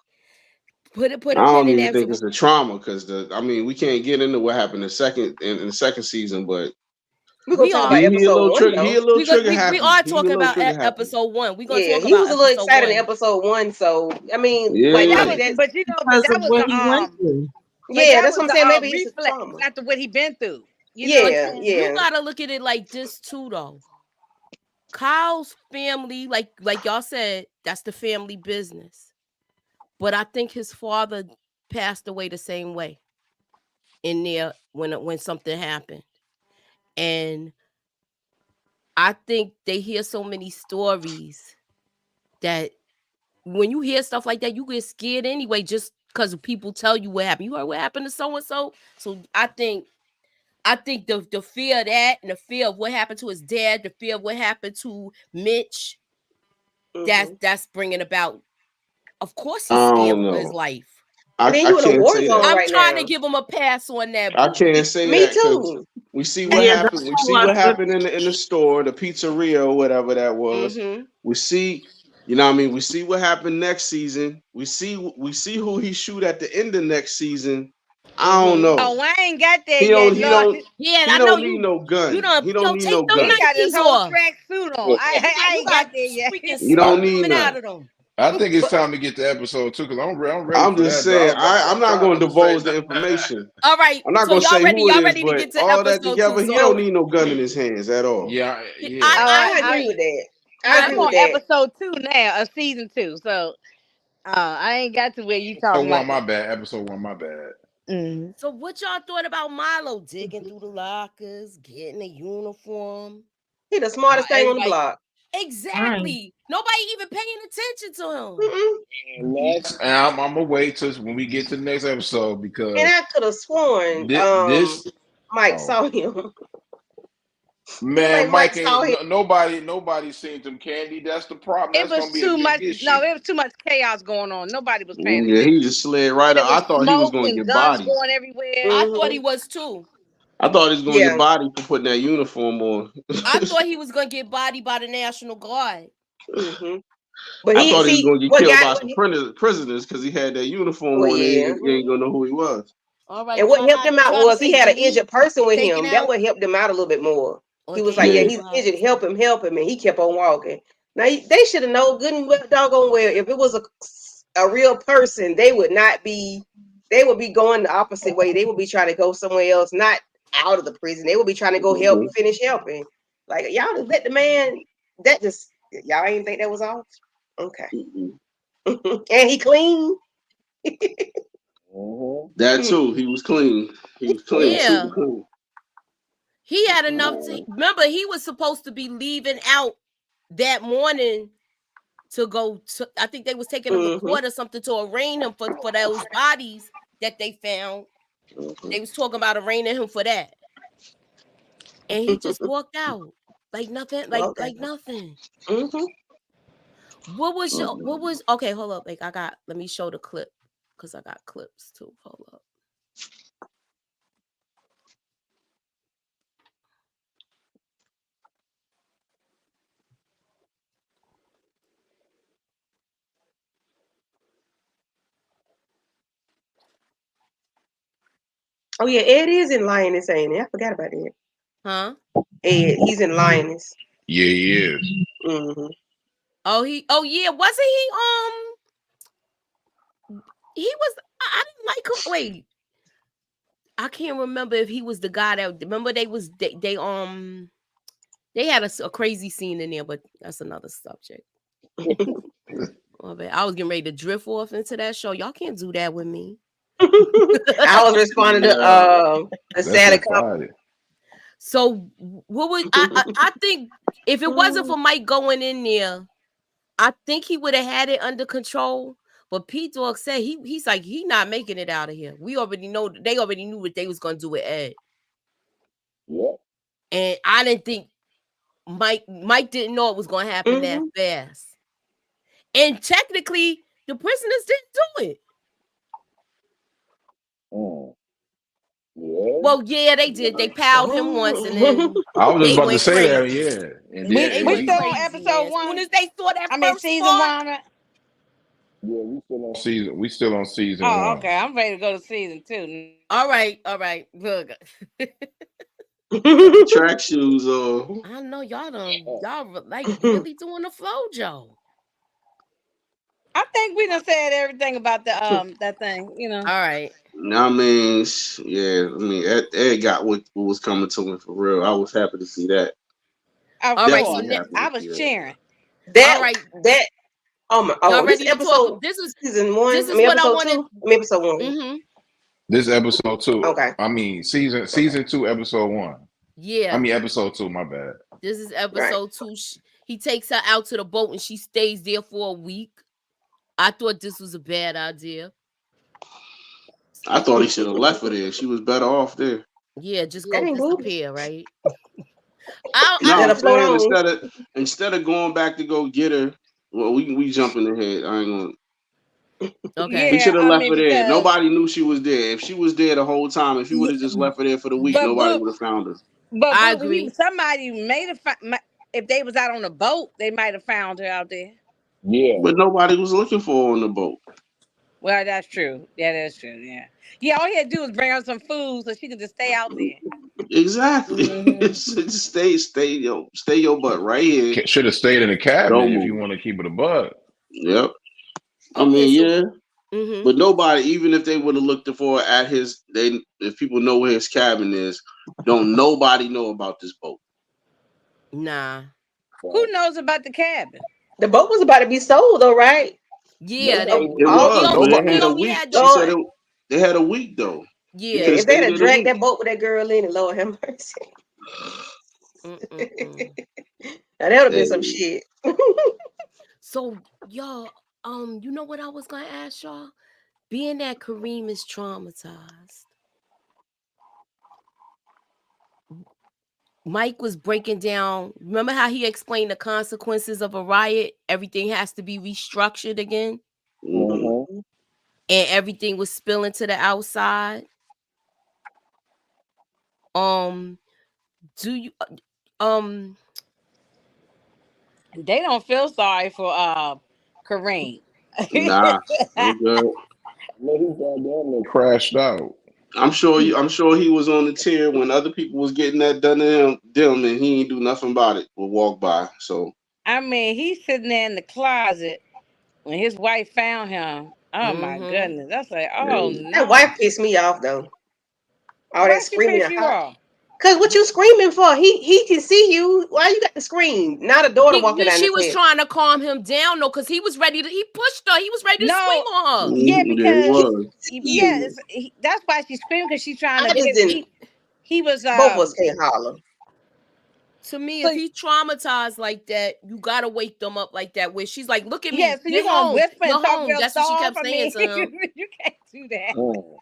Put I a pin don't in even think that. it's a trauma because we can't get into what happened in the second season, but We're gonna We talk are about episode one he though. a little trigger we happy. are He a talking little about trigger happy. episode 1. We're gonna Yeah, talk he about was a little episode excited in 1. episode 1. So I mean, Yeah, like That maybe was, that's but Because that of was what he went through. yeah. that That's was what I'm the saying. Maybe it's a reflex trauma. after what he been through. You know what I'm Yeah, saying? You yeah. gotta look at it like this too, though. Kyle's family, like y'all said, that's the family business. But I think his father passed away the same way in there when something happened. And I think they hear so many stories that when you hear stuff like that, you get scared anyway, just because people tell you what happened. You heard what happened to so-and-so? So I think the fear of that and the fear of what happened to his dad, the fear of what happened to Mitch, that's bringing about. Of course, he's I scared don't for his know. life. And then I you in a can't war say zone that. I'm right trying now. to give him a pass on that. I Boogie. can't say Me that because too. we see what Yeah, happened. that's We see why what happened in the store, the pizzeria, or whatever that was. We see, you know what I mean? We see what happened next season. We see who he shoot at the end of next season. I don't know. Oh, I ain't got there He yet. don't No, Yeah, he I know don't need you. no gun. You don't. He don't need Take no them gun. he got his Nikes whole off. track suit on. I You ain't got got there yet. freaking You don't smoke need coming out none. of them. I think it's time to get to episode 2 because I'm ready I'm for just that. saying, Dog. I'm not trying going to to say divulge the information. All right, I'm not so going to say who it y'all is, ready to but get to all that episode 2? together, he So don't need no gun in his hands at all. Yeah. I agree with that. I I'm agree with on that. episode 2 now of season 2. So I ain't got to where you talking about. Episode 1, my bad. So what y'all thought about Milo digging through the lockers, getting a uniform? He the smartest thing on the block. Exactly. Nobody even paying attention to him. And I'm gonna wait till when we get to the next episode because And I could have sworn this Mike saw him. man, like Mike saw him. ain't nobody seen them Candy. That's the problem. It That's was gonna be too a much. big issue. No, it was too much chaos going on. Nobody was paying Yeah, attention. he just slid right And up. it was I thought he was smoke going to and get guns bodied. going everywhere. I thought he was too. I thought he was going to get bodied for putting that uniform on. I thought he was gonna get bodied by the National Guard. But I thought he was going to get killed by some prisoners because he had that uniform on. Yeah. And you ain't going to know who he was. All right. And what helped him out was he had an injured person with him. taken That out? would help him out a little bit more. Or He was they like, Yeah. "Yeah, he's injured. Help him, and he kept on walking. Now they should have known good and well, doggone well, if it was a real person, they would not be. They would be going the opposite way. They would be trying to go somewhere else, not out of the prison. They would be trying to go help finish helping. Like y'all just let the man. That just y'all ain't think that was off. Okay. And he clean. That too. He was clean. He was clean. Yeah. Super clean. He had enough to remember. He was supposed to be leaving out that morning to go to. I think they was taking him to court or something to arraign him for those bodies that they found. They was talking about arraigning him for that, and he just walked out like nothing. Like nothing. What was okay? Hold up. Like let me show the clip because I got clips too. Hold up. Oh yeah, Ed is in Lioness, ain't he? I forgot about that. Huh? Ed, he's in Lioness. Yeah, he is. Oh yeah, wasn't he? He was. I didn't like him. Wait, I can't remember if he was the guy that. Remember they had a crazy scene in there, but that's another subject. I was getting ready to drift off into that show. Y'all can't do that with me. I was responding to the sad comment. So what would I think if it wasn't for Mike going in there, I think he would have had it under control. But Pete Dog said he's like he not making it out of here. We already know they already knew what they was gonna do with Ed. Yeah. And I didn't think Mike didn't know it was gonna happen that fast. And technically, the prisoners didn't do it. Yeah. Well, yeah, they did. They piled him once, and then I was just they about to went say that, crazy. yeah. And They We then went still on crazy, man. episode As soon 1. as they saw that I mean, first season part, 1. yeah, we still on season Oh, 1. okay. I'm ready to go to season 2. all right. Look, Track shoes on. I know y'all like really doing the flow, Joe. I think we done said everything about the that thing, you know. All right. I mean, yeah. I mean, Ed got what was coming to him for real. I was happy to see that. Of All right, course. so Definitely happy I to was see that. cheering. all right, y'all this ready to talk? episode This is season 1. this I is mean what I episode wanted. 2. I mean episode 1. Mm-hmm. This episode 2. Okay. I mean season 2, episode 1. Yeah. I mean episode 2, my bad. This is episode 2. He takes her out to the boat and she stays there for a week. I thought this was a bad idea. I thought he should have left her there. She was better off there. Yeah, just That go ain't disappear, right? No, I'm float saying on. instead of going back to go get her, well, we jumping ahead. I ain't gonna. Okay. He should have I left mean, her there. because- Nobody knew she was there. If she was there the whole time, if he would have just left her there for the week, But nobody Boop- would have found her. But I Boop, agree. somebody may have if they was out on a boat, they might have found her out there. Yeah. But nobody was looking for her on the boat. Well, that's true. Yeah, that's true. Yeah. Yeah, all he had to do was bring her some food so she could just stay out there. Exactly. Mhm. Just stay your butt right here. Should have stayed in the cabin Don't if move. you want to keep it a bug. Yep. I Okay, mean, so- yeah. Mhm. But nobody, even if they would have looked for at his, if people know where his cabin is, don't nobody know about this boat. Nah. Who knows about the cabin? The boat was about to be sold though, right? Yeah, It they, was, but he they had a only week. had She the said they had a week though. yeah. could've If they stayed had in a dragged week. that boat with that girl in it, Lord have mercy. Mm-mm-mm. Now that would have been Hey. some shit. So y'all, you know what I was gonna ask y'all? Being that Kareem is traumatized, Mike was breaking down. Remember how he explained the consequences of a riot? Everything has to be restructured again, Mhm. and everything was spilling to the outside. Do you They don't feel sorry for Kareem. Nah, they good. Crashed out. I'm sure he was on the tier when other people was getting that done to them, and he ain't do nothing about it. Will walk by. So I mean, he's sitting there in the closet when his wife found him. Oh my goodness. That's like, oh no. That wife pissed me off though. All Why that she screaming. piss you off? Cause what you screaming for? He can see you. Why you got to scream? Now the daughter walking down she the was stairs. trying to calm him down though, because he was ready to. He pushed her. He was ready to swing on her. Yeah, he because was. yeah, that's why she's screaming, because she's trying I to just get didn't. he was Both of us can't holler. To me, if he traumatized like that, you gotta wake them up like that. Where she's like, "Look at me, yeah, so you're you're gonna home, whisper you're and talk home." real That's what she soft. kept I saying mean, to him. you can't do that.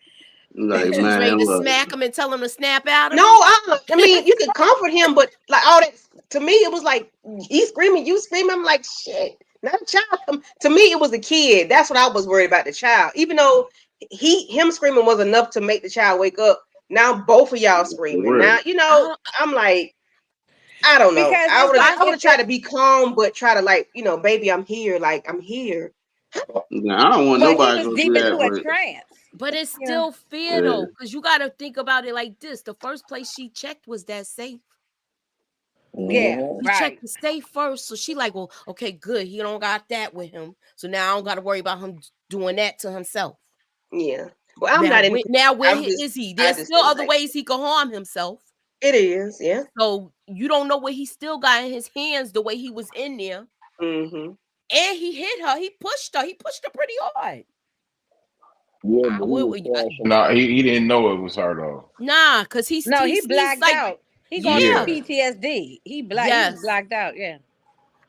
Like, She was ready man, to look. smack him and tell him to snap out of No, him. I mean you can comfort him, but like all that to me, it was like he's screaming, you screaming. I'm like shit. Not a child. To me, it was a kid. That's what I was worried about, the child. Even though him screaming was enough to make the child wake up. Now both of y'all screaming. Now I'm like, I don't know. Because I it's would like have tried to be calm, but try to like, baby, I'm here. Like I'm here. Nah, I don't want But he nobody to was go deep through into that. a trance. But it's You still know? fear though, because you got to think about it like this: the first place she checked was that safe. Yeah, She checked the safe first, so she like, well, okay, good. He don't got that with him, so now I don't got to worry about him doing that to himself. Yeah. Well, I'm not in. Now where I'm just- is he? I There's just still didn't other like ways he can harm himself. It is, yeah. So you don't know what he still got in his hands the way he was in there. Mm-hmm. And he hit her. He pushed her. He pushed her pretty hard. Yeah, but he didn't know it was her though. Nah, because he blacked out. He going through PTSD. He was blacked out. Yeah.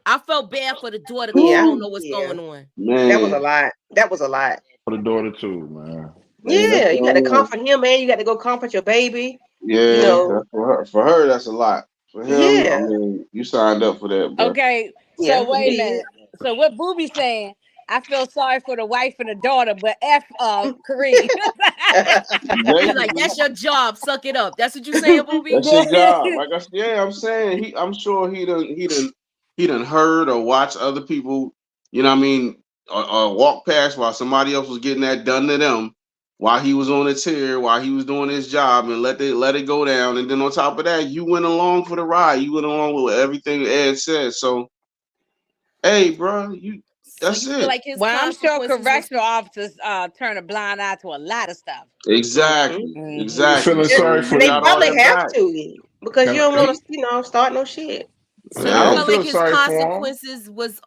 I felt bad for the daughter because you don't know what's going on. Man. That was a lot. That was a lot. For the daughter too, man. Yeah, you got to comfort him, man. You got to go comfort your baby. Yeah, that's for her, that's a lot. For him, Yeah. I mean, you signed up for that, bro. Okay, so wait a minute. So what Boobie saying? I feel sorry for the wife and the daughter, but F Kareem. You like, that's your job. Suck it up. That's what you saying, Boobie? That's your job. Like I said, yeah, I'm saying I'm sure he done heard or watched other people, you know what I mean, or walk past while somebody else was getting that done to them while he was on a tear, while he was doing his job, and let it go down. And then on top of that, you went along for the ride. You went along with everything Ed said. So hey, bro, that's you it. feel like his Well, I'm sure consequences correctional officers turn a blind eye to a lot of stuff. Exactly. Mhm. Exactly. feeling So sorry you for They got all probably that have back. to because you don't want to, start no shit. So Yeah. you I feel don't feel like his sorry for him. consequences was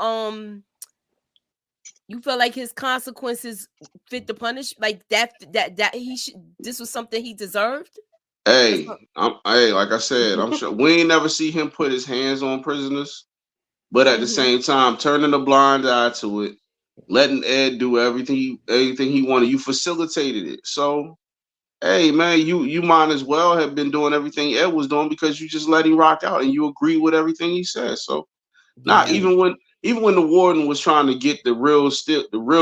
you feel like his consequences fit the punish, like that he should, this was something he deserved? Hey, like I said, I'm sure we ain't never see him put his hands on prisoners, but at the same time, turning a blind eye to it, letting Ed do everything he wanted. You facilitated it. So hey man, you might as well have been doing everything Ed was doing because you just let him rock out and you agree with everything he said. So not even when the warden was trying to get the real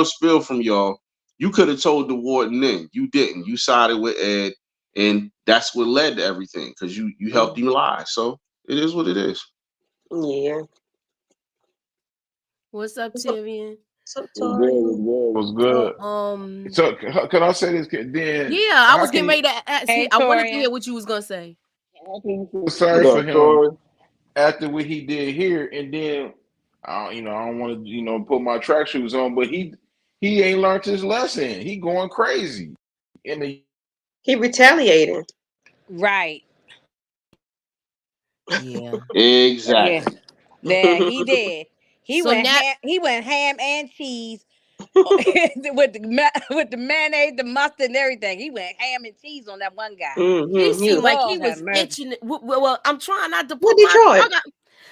spill from y'all, you could have told the warden then. You didn't. You sided with Ed, and that's what led to everything because you helped him lie. So it is what it is. Yeah. What's up, Tyrion? So Was good. So can I say this? Then yeah, I was getting ready to ask. Hey, I wanted to Torian. hear what you was gonna say. How can you feel sorry for him after what he did here, and then I don't want to put my track shoes on, but he ain't learned his lesson. He going crazy, and he retaliated. Right. Yeah. Exactly. Yeah, he did. He So went now- ham and cheese with the mayonnaise, the mustard, and everything. He went ham and cheese on that one guy. He seemed like he Lord was have mercy. itching. Well, I'm trying not to put What Detroit?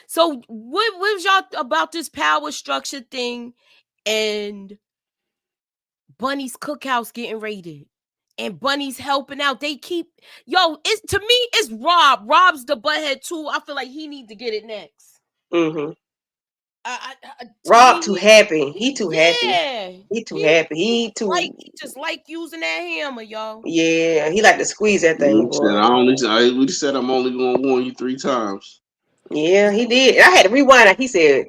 So what was y'all about this power structure thing and Bunny's cookhouse getting raided and Bunny's helping out? They keep it's to me it's Rob. Rob's the butthead too. I feel like he need to get it next. Rob too happy. He too happy. Yeah. He too happy. He just like using that hammer, y'all. Yeah, he like to squeeze that thing. We said I'm only gonna warn you 3 times. Yeah, he did. I had to rewind it. He said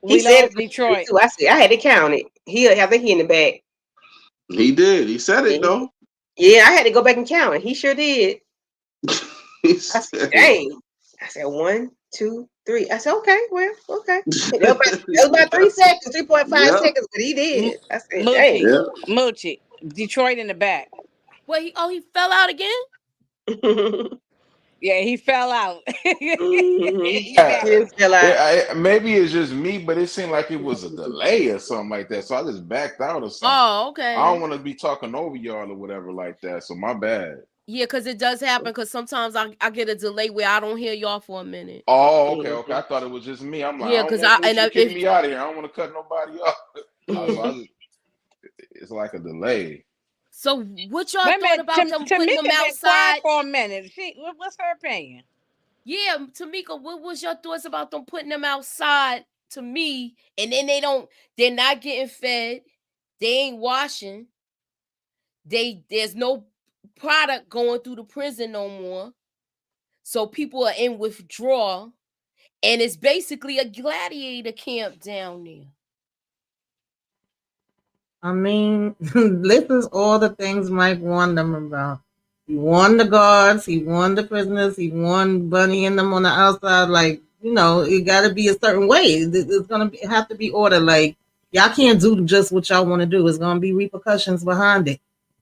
Detroit. Too. I had to count it. I think he in the back. He did. He said it though. Yeah, I had to go back and count it. He sure did. I said, dang. I said 1, 2, 3. I said, okay, well, okay. That was about 3 seconds, 3.5 seconds, but he did. I said, dang. Moochie. Detroit in the back. Well, he fell out again? Yeah, he fell out. Maybe it's just me, but it seemed like it was a delay or something like that. So I just backed out or something. Oh, okay. I don't want to be talking over y'all or whatever like that. So my bad. Yeah, because it does happen. Because sometimes I get a delay where I don't hear y'all for a minute. Oh, okay. I thought it was just me. I'm like, because kick me out of here. I don't want to cut nobody off. It's like a delay. So what y'all thought about them putting them outside for a minute? What's her opinion? Yeah, Tamika, what was your thoughts about them putting them outside to me, and then they're not getting fed, they ain't washing, there's no product going through the prison no more, so people are in withdrawal, and it's basically a gladiator camp down there. I mean, this is all the things Mike warned them about. He warned the guards, he warned the prisoners, he warned Bunny and them on the outside. Like, it got to be a certain way. It's going to have to be order. Like, y'all can't do just what y'all want to do. It's going to be repercussions behind it.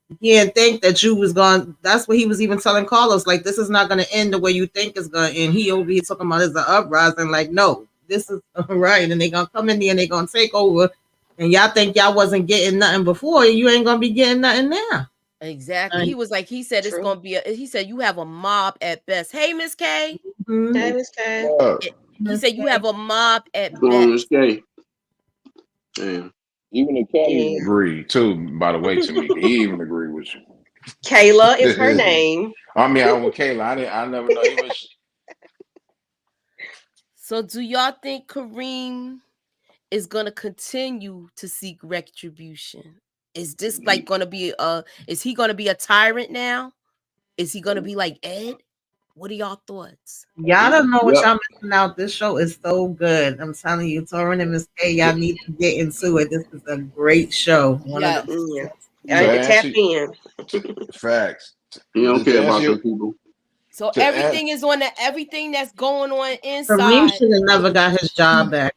You can't think that you was going. That's what he was even telling Carlos. Like, this is not going to end the way you think it's going to end. He over here talking about it's an uprising. Like, no, this is right. And they're going to come in there and they're going to take over. And y'all think y'all wasn't getting nothing before, you ain't gonna be getting nothing now. Exactly. He was like, he said it's gonna be he said you have a mob at best. Hey, Miss K. Hey, Miss K. He said you have a mob at best. Miss K. Damn. Even the Kelly agree too, by the way, Tamika. He even agree with you. Kayla is her name. I mean, I with Kayla. I never know even. So do y'all think Kareem is gonna continue to seek retribution? Is this like gonna be is he gonna be a tyrant now? Is he gonna be like Ed? What are y'all thoughts? Y'all don't know what Yep. y'all missing out. This show is so good. I'm telling you, Torin and Miss K, y'all need to get into it. This is a great show. One of the Yes. I need to tap answer in. facts. He don't To care about answer those your, people. So to everything an- is on everything that's going on Kareem inside. should have never got his job back.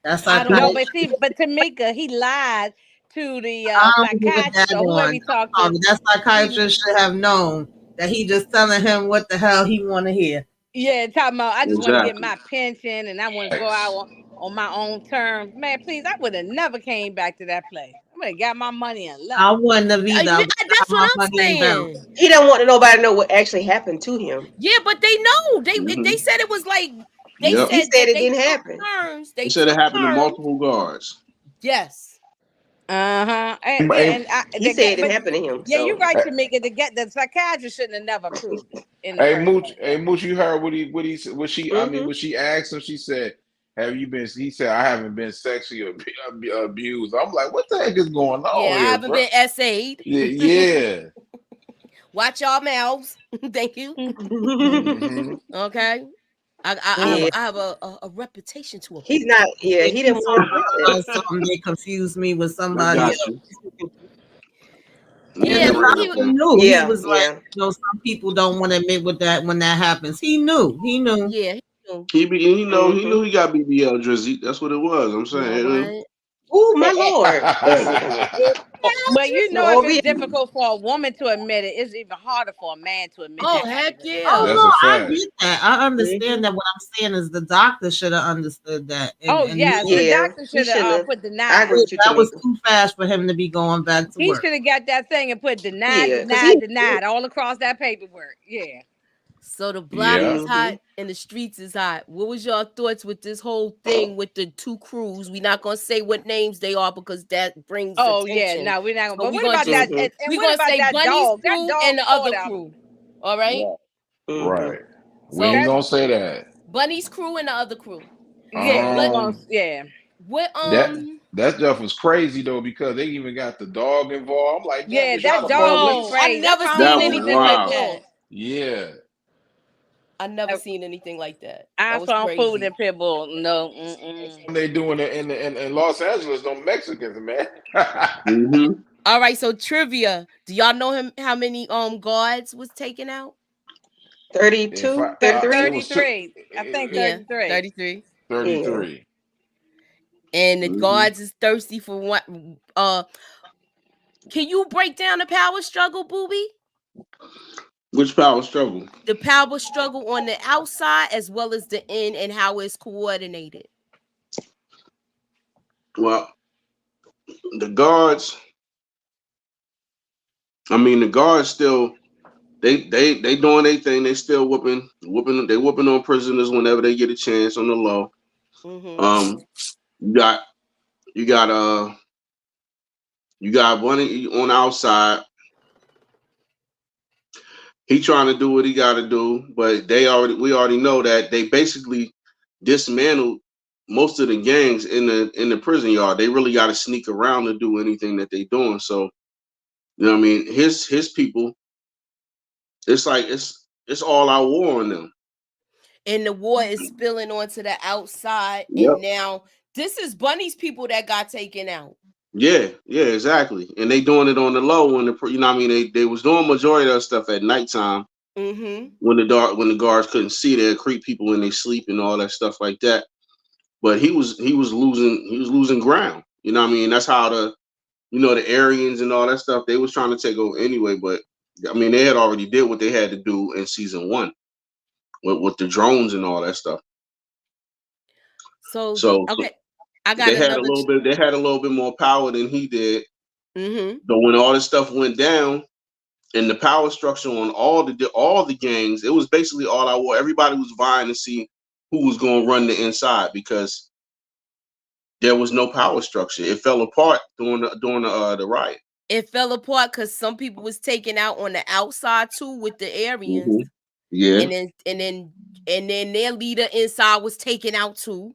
That's I don't No, know. but Tamika, he lied to the I don't give psychiatrist that or whoever on. he talked to. That psychiatrist should have known that he just telling him what the hell he want to hear. Yeah, talking about I just want to get Exactly. my pension and I want to go facts. out on my own terms. Man, please, I would have never came back to that place. I would have got my money and left. I wouldn't have either. I would have That's what my I'm money and bounced. saying. He don't want nobody to know what actually happened to him. Yeah, but they know. They Mhm. said it was like they Yep. He said said that it they didn't took happen. turns. He They said it took happened to turns. multiple guards. Yes. And yeah, Hey, and He said it didn't happen to him. yeah, you're So right, Tamika. The psychiatrist shouldn't have never proved it in the hey, first Mooch, place. hey, Mooch, you heard what she? I mean, mhm. what she asked him? She said, "Have you been?" He said, "I haven't been sexually abused." I'm like, "What the heck is going Yeah, on I here, haven't bro?" been essayed. Yeah, yeah. Watch y'all mouths. Thank you. Mm-hmm. Okay. Yeah. I have a reputation to He's uphold. not. Yeah, If he you didn't want that. saw something, they confused me with I somebody got else. you. Let me And Yeah, get the right he up was. doctor there. knew. He Yeah, was like, yeah. some people don't want to admit with that when that happens. He knew. He knew. Yeah, he knew. He knew he got BBL Drizzy. That's what it was. I'm You know saying. what? Oh my lord. But you know, if Oh, it's yeah. difficult for a woman to admit it, it's even harder for a man to admit Oh that heck happens. Oh yeah. That's no, a I fact. get that. I understand Mhm. that. What I'm saying is the doctor should have understood that Oh and knew yes, it. the Yeah, doctor he should shouldn't have have. put I agree denied. with you, That was Tamika. too fast for him to be going back to He work. should have got that thing and put denied, Yeah, because denied, denied all across that paperwork. Yeah. So the block Yeah. is Mhm. hot and the streets is hot. What was your thoughts with this whole thing with the two crews? We're not gonna say what names they are because that brings Oh yeah, attention. no, we're not gonna. So But what about that? Mhm. And we're what gonna about say that Bunny's dog? That crew and dog the other fought out. crew. All right. Yeah. Mhm. Right. We ain't So That gonna say that. Bunny's crew and the other crew. yeah, we What ain't gonna. Um, Yeah. what that that stuff was crazy though because they even got the dog involved. I'm like, damn, Yeah, is y'all that the dog was yo, police? I crazy. That's never why I don't That seen fool was with anything them like wild. people. that. Yeah. I never seen anything like that. I That was don't fool with crazy. them people. No. They doing it in Los Angeles, them Mexicans, man. Mm-hmm. All right, so trivia. Do y'all know him how many guards was taken out? 32, It 33? was two, 33. I think Yeah, 33. 33. Yeah. 33. And the Mm-hmm. guards is thirsty for what can you break down the power struggle, Boobie? Which power struggle? The power struggle on the outside as well as the in and how it's coordinated. Well, the guards. I mean, the guards still. They doing their thing. They still whooping. They whooping on prisoners whenever they get a chance on the low. Mm-hmm. Um, you got you got you got one on the outside. He trying to do what he got to do, but we already know that they basically dismantled most of the gangs in the prison yard. They really got to sneak around to do anything that they doing. So you know what I mean. His people. It's like it's all out war on them. And the war is spilling onto the outside. Yep. And now this is Bunny's people that got taken out. Yeah, exactly. And they doing it on the low when you know what I mean. They was doing majority of that stuff at nighttime Mm-hmm. when the guards couldn't see. They creep people when they sleep and all that stuff like that. But he was losing ground. You know what I mean? That's how the Aryans and all that stuff, they was trying to take over anyway. But I mean, they had already did what they had to do in season 1 with the drones and all that stuff. So So okay, I got they had a another. little bit. They had a little bit more power than he did. Mm-hmm. But when all this stuff went down, and the power structure on all the gangs, it was basically all out war. Everybody was vying to see who was going to run the inside because there was no power structure. It fell apart during the riot. It fell apart because some people was taken out on the outside too with the Aryans. Mm-hmm. Yeah. And then their leader inside was taken out too.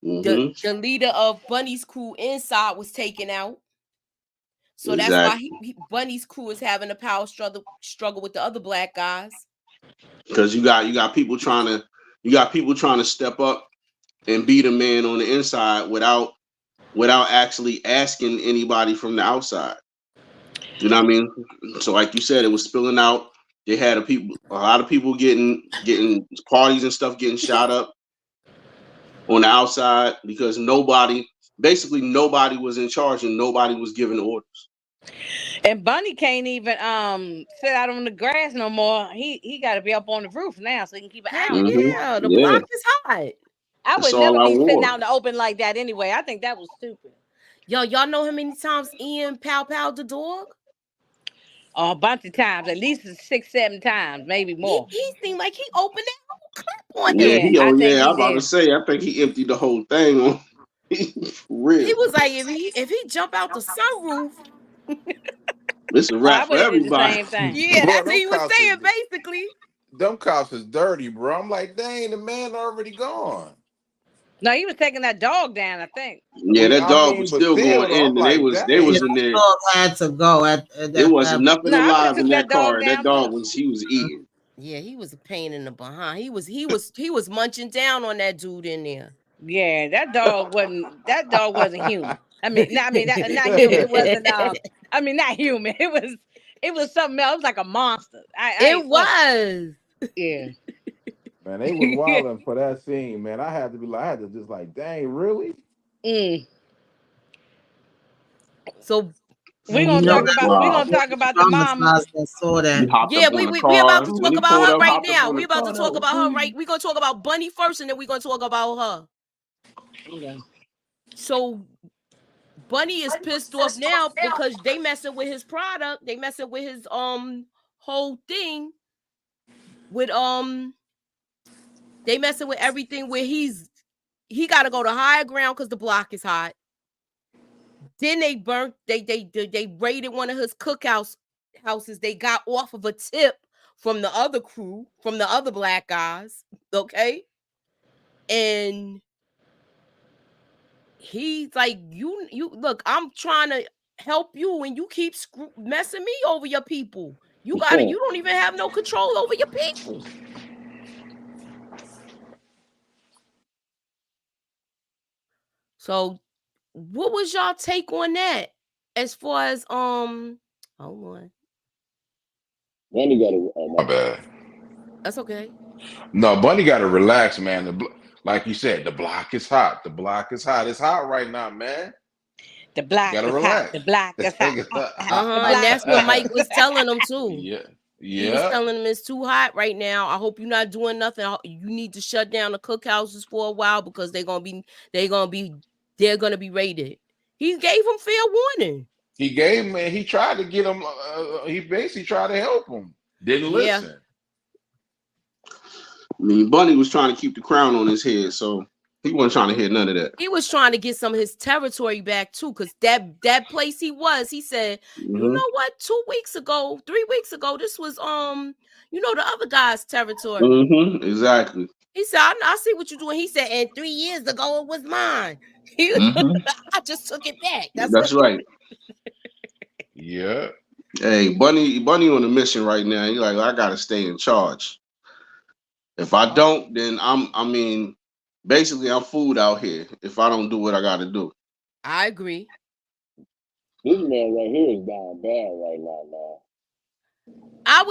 Mm-hmm. The leader of Bunny's crew inside was taken out. So that's why Exactly. Bunny's crew is having a power struggle with the other black guys. Because you got people trying to step up and be the man on the inside without actually asking anybody from the outside. You know what I mean? So like you said, it was spilling out. They had a lot of people getting parties and stuff getting shot up on the outside because basically nobody was in charge and nobody was giving orders. And Bunny can't even sit out on the grass no more. He got to be up on the roof now so he can keep an eye on it. Yeah, the block is hot. I would never be sitting out in the open like that anyway. I think that was stupid. Y'all know how many times Ian pow the dog? A bunch of times, at least 6-7 times, maybe more. He seemed like he opened that whole clip on him. Yeah, I'm about to say, I think he emptied the whole thing on. Real. He was like, if he jump out the sunroof, it's a wrap for everybody. Yeah, that's what he was saying, basically. Them cops is dirty, bro. I'm like, dang, the man already gone. No, he was taking that dog down, I think. Yeah, that dog was still going in. And they was in there. The dog had to go. There wasn't nothing alive in that car. That dog was eating. Yeah, he was a pain in the behind. He was munching down on that dude in there. Yeah, that dog wasn't human. Not human. It wasn't. Not human. It was something else. It was like a monster. It was. Yeah. Man, they was wilding for that scene, man. I had to just like, dang, really? So we're gonna talk about the mom. Yeah, we about to talk about her right now. We about to talk about her right. We're gonna talk about Bunny first, and then we're gonna talk about her. Okay. So Bunny is pissed off now because they messing with his product. They messing with his whole thing with they messing with everything where he got to go to higher ground because the block is hot. Then they raided one of his houses. They got off of a tip from the other crew, from the other black guys. Okay. And he's like, you look, I'm trying to help you and you keep messing me over your people. You don't even have no control over your people. So what was y'all take on that as far as hold on. Bunny got my bad. That's okay. No, Bunny got to relax, man. Like you said, the block is hot. The block is hot. It's hot right now, man. The block is hot. The block is hot. And that's what Mike was telling them too. Yeah. He was telling them it's too hot right now. I hope you're not doing nothing. You need to shut down the cookhouses for a while because they're gonna be raided. He gave him fair warning. He tried to get him. He basically tried to help him. Didn't listen. I mean, Bunny was trying to keep the crown on his head, so he wasn't trying to hear none of that. He was trying to get some of his territory back too, because that place he said, you know what, 3 weeks ago, this was the other guy's territory. Exactly. He said, I see what you're doing. He said, and 3 years ago it was mine. I just took it back. That's right. Yeah. Hey, Bunny on a mission right now. He's like, I gotta stay in charge. If I don't, then basically I'm food out here if I don't do what I gotta do. I agree. This man right here is down bad right now, man. I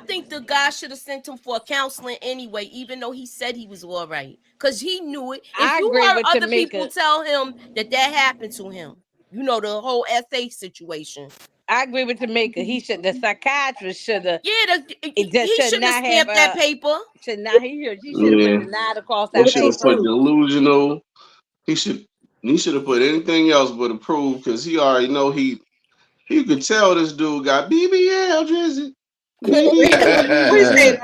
think the guy should have sent him for counseling anyway, even though he said he was all right. Because he knew it. If you heard other people tell him that happened to him, the whole SA situation. I agree with Tamika. The psychiatrist should have. Yeah, he should have stamped that paper. He should have been denied across that paper. He should have put delusional. He should have put anything else but approved because he already know he could tell this dude got BBL, Drizzy. We said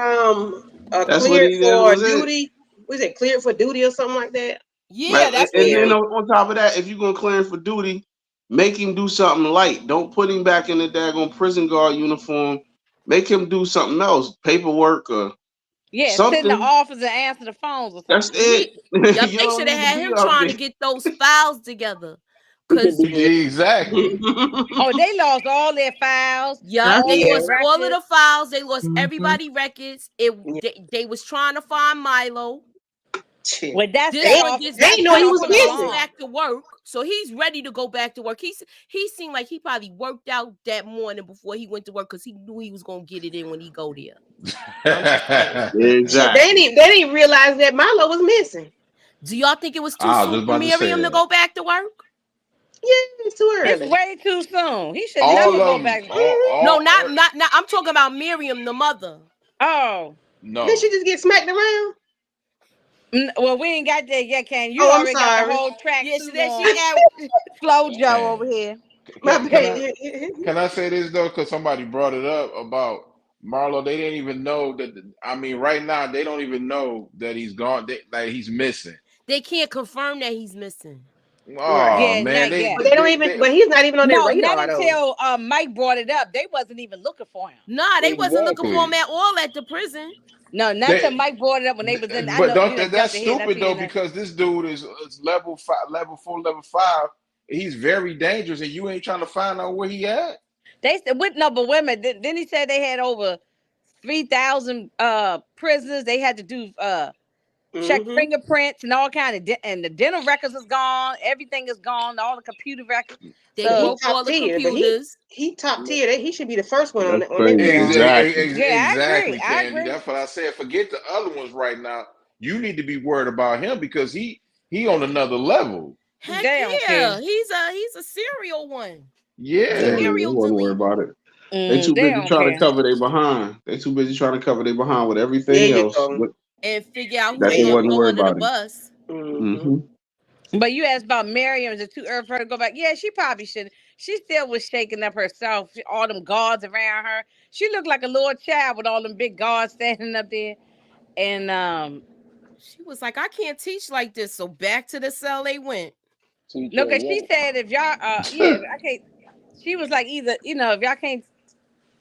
cleared for duty. Was it cleared for duty or something like that? Yeah, that's weird. And on top of that, if you're gonna clear him for duty, make him do something light. Don't put him back in the daggone prison guard uniform. Make him do something else, paperwork or Yeah, sit in the something. office and answer the phones or That's something. it. Yup, You they don't should have need to had be him up trying there. to get those files together. He could Cause be Exactly. Oh, they lost all their files, yup, That's they all their lost all of the records. files. They lost Mhm. everybody records. They was trying to find Milo. Shit. Well, that's This that one off. gets They That's didn't know cut he off was from the goes missing. alarm. back to work, so he's ready to go back to work. He seemed like he probably worked out that morning before he went to work because he knew he was gonna get it in when he go there. I'm just saying. Shit, Exactly. they didn't realize that Milo was missing. Do y'all think it was too I was soon just for about to say Miriam to that. go back to work? Yeah, it's too It's early. way too soon. He should All never go of them. back. No, not. I'm talking about Miriam, the mother. Oh, No. Did she just get smacked around? well, we ain't got there yet, Ken. You Oh, I'm already got the sorry. whole track Yeah, suit she on. had. Flo Joe Man. over here. My Can bad. can I say this though? Because somebody brought it up about Marlo. They didn't even know that. I mean, right now they don't even know that he's gone. Like he's missing. They can't confirm that he's missing. Right. Oh Yeah, man, not yet. But they don't even. But he's not even on their No, not radar though. until Mike brought it up. They wasn't even looking for him. Nah, they wasn't looking for him Exactly. at all at the prison. No, not until Mike brought it up when they was in. I But know don't you done that's jumped ahead. I stupid see though you now. because this dude is level 5, level 4, level 5. He's very dangerous, and you ain't trying to find out where he at. They said with no, but women. Then he said they had over 3,000 prisoners. They had to do check Mm-hmm. fingerprints and all kind of and the dental records is gone. Everything is gone. All the computer records. They But he broke So all top the tier. But computers. he top tier. He should be the first one That's on their crazy. radar. Exactly. yeah, I agree. Exactly, I Candy. agree. That's what I said. Forget the other ones right now. You need to be worried about him because he on another level. Heck They don't yeah, care. he's a serial one. Yeah, Yeah. they Serial wasn't worried deleter. about it. They too They busy don't trying to care. cover their behind. They too busy trying to cover their behind with There everything you else go. And figure out who that they they There you gonna wasn't go. throw worried under the about it. bus. Mm-hmm. But you asked about Miriam. Is it too early for her to go back? Yeah, she probably should. She still was shaking up herself. All them guards around her. She looked like a little child with all them big guards standing up there. And She was like, I can't teach like this. So back to the cell they went. teacher no, because she what? said if y'all, yeah, if I can't. She was like either if y'all can't,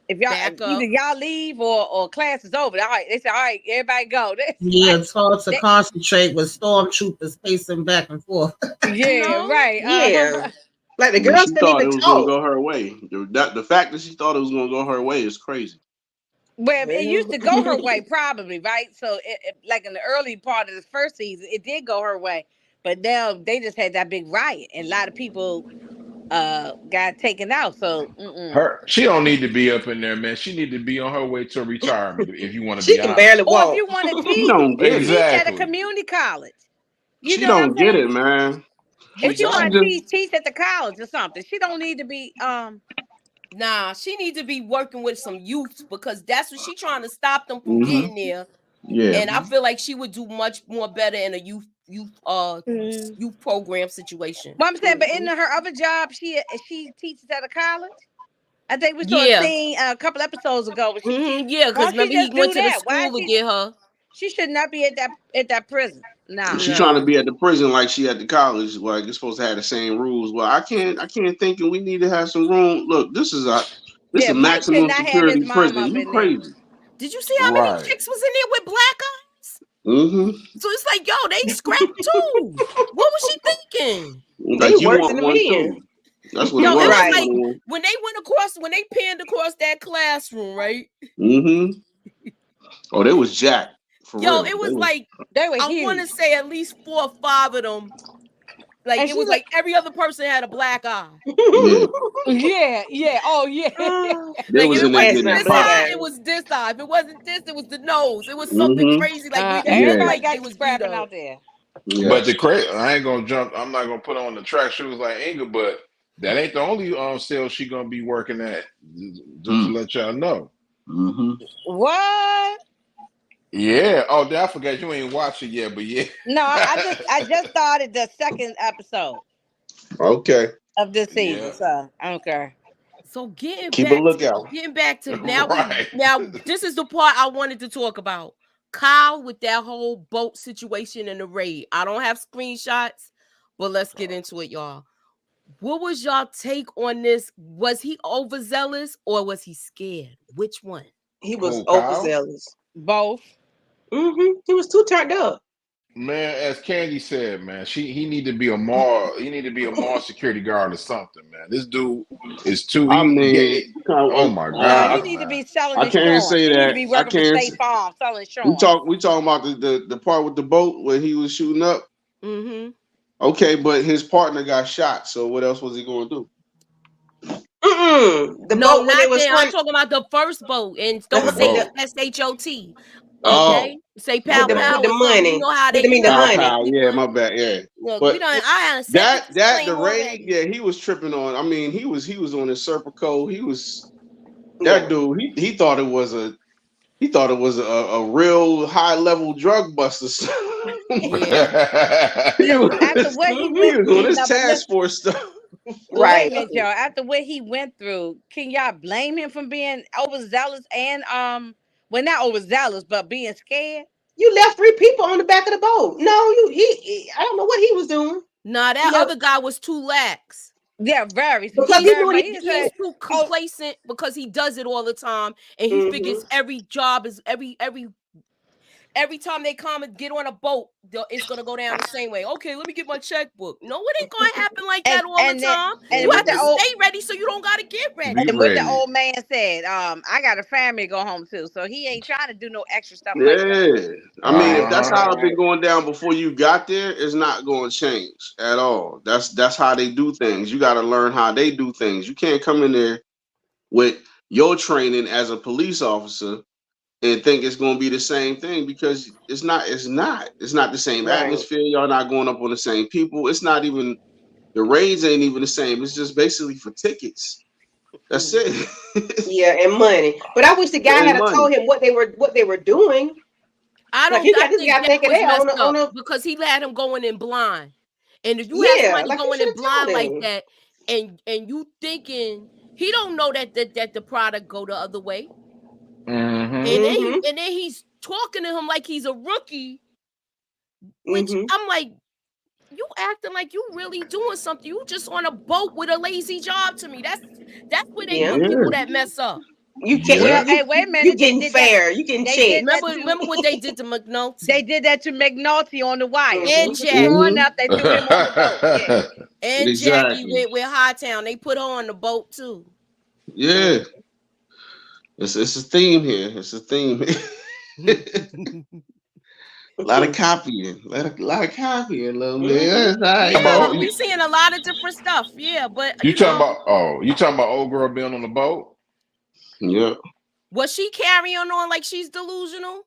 if y'all Back either up. y'all leave or class is over. All right, they said all right, everybody go. Yeah, told to They, concentrate with stormtroopers pacing back and forth. You yeah, know? right. Yeah. Like the Well, girls she couldn't thought it even was gonna talk. go her way. The fact that she thought it was gonna go her way is crazy. Well, it used to go her Well, way, probably, right? So, like in the early part of the first season, it did go her way, but now they just had that big riot, and a lot of people got taken out. So, She don't need to be up in there, man. She need to be on her way to retirement if you want to she be can barely honest. or if walk. you want to She teach, don't get it. at a Exactly. community college. You She know what I'm don't get saying? it, man. If she She want to She just teach at the college or something. She don't need to be Nah, she need to be working with some youth because that's what she trying to stop them from hmm getting there. yeah. And I feel like she would do much more better in a youth program situation. Well, I'm saying, but in her other job, she teaches at a college. I think we saw a Yeah. scene a couple episodes ago. But Yeah, why because don't she remember he just went do to the that? Why school is to she? get her. She should not be at that prison. Nah. She trying to Nah. be at the prison like she at the college. Like it's supposed to have the same rules. Well, I can't think, and we need to have some room. Look, this is a Yeah, Mike should maximum not have his security mom prison. up You in there. crazy? Did you see how many right. chicks was in there with black eyes? Mm-hmm. So it's like, yo, they scrapped too. What was she thinking? They Like you worse want than the one men. too. That's what Yo, it it was. was Right. like when they panned across that classroom, right? Mm-hmm. Oh, they was jacked for Yo, real. it was like They were I want to huge. say at least 4 or 5 of them. Like And it she was look, like every other person had a black eye. yeah. yeah, oh yeah. They Like if was it in there That's wasn't getting not this black popped. eye, eyes. it was this eye. If it wasn't this, it was the nose. It was something Mm-hmm. crazy. Like they looked Yeah. Everybody like they got was beat scrapping up. out there. But Yes. I ain't gonna jump. I'm not gonna put on the track shoes like Inga, but that ain't the only cell she gonna be working at. Just to let y'all know. Mm-hmm. What? Yeah. Oh, I forgot you ain't watched it yet, but yeah. No, I just started the second episode Okay. of this season, Yeah. so I don't care. So Keep a lookout. getting back to Right. now this is the part I wanted to talk about. Kyle with that whole boat situation in the raid. I don't have screenshots, but let's get into it, y'all. What was y'all take on this? Was he overzealous or was he scared? Which one? He was Kyle? overzealous. Both. He was too turned up. Man, as Candy said, man, he need to be a mall security guard or something, man. This dude is too. I mean, Oh my No, he God, need to man. be selling I can't insurance. say He need to that. be I working for can't. State Farm selling We insurance. talking about the part with the boat where he was shooting up. Okay, but his partner got shot. So what else was he going to do? The No, boat when they not was there. I'm talking about the first boat, and don't say SHOT. Okay, say pow with pow the or something. You money. know how they, With the money. Pow, yeah, my bad, yeah. Look, But we don't. I had that the claim raid, already. yeah, he was tripping on. I mean, he was on his Serpico. He was that dude. He thought it was a real high level drug buster. Yeah. After what he He went was through, on his now, but task listen, force stuff. but wait a minute, y'all. After what he went through, can y'all blame him for being overzealous and well, not overzealous, but being scared? You left 3 people on the back of the boat. No, I don't know what he was doing. Nah, that other guy was too lax. Yeah, very. Because He's He's too complacent because he does it all the time, and he figures every job is every time they come and get on a boat, it's gonna go down the same way. Okay, let me get my checkbook. No, it ain't gonna happen like that all the time. You have to stay ready so you don't gotta get ready. And what the old man said, I got a family to go home to, so he ain't trying to do no extra stuff like that. I mean, if that's how it's been going down before you got there, it's not going to change at all. That's how they do things. You got to learn how they do things. You can't come in there with your training as a police officer and think it's going to be the same thing, because it's not the same atmosphere. Y'all not going up on the same people. It's not even, the raids ain't even the same. It's just basically for tickets. That's it. Yeah, and money. But I wish the guy had told him what they were doing. I don't. Like, I think that was messed up because he let him going in blind. And if you have somebody going in blind like that, and you thinking he don't know that the product go the other way, and then he's talking to him like he's a rookie, which I'm like, you acting like you really doing something. You just on a boat with a lazy job to me. That's where they put people that mess up. You can't. Well, hey, wait a minute. You getting fair. You getting checked. Remember what they did to McNulty? They did that to McNulty on the wire. And Jackie. Growing up, they threw him on the boat. Yeah. And Jackie with Hightown, they put her on the boat too. Yeah. It's a theme here. It's a theme. A lot of copying. A lot of copying, little man. Yeah, we seeing a lot of different stuff. Yeah, but you talking about old girl being on the boat? Yeah. Was she carrying on like she's delusional?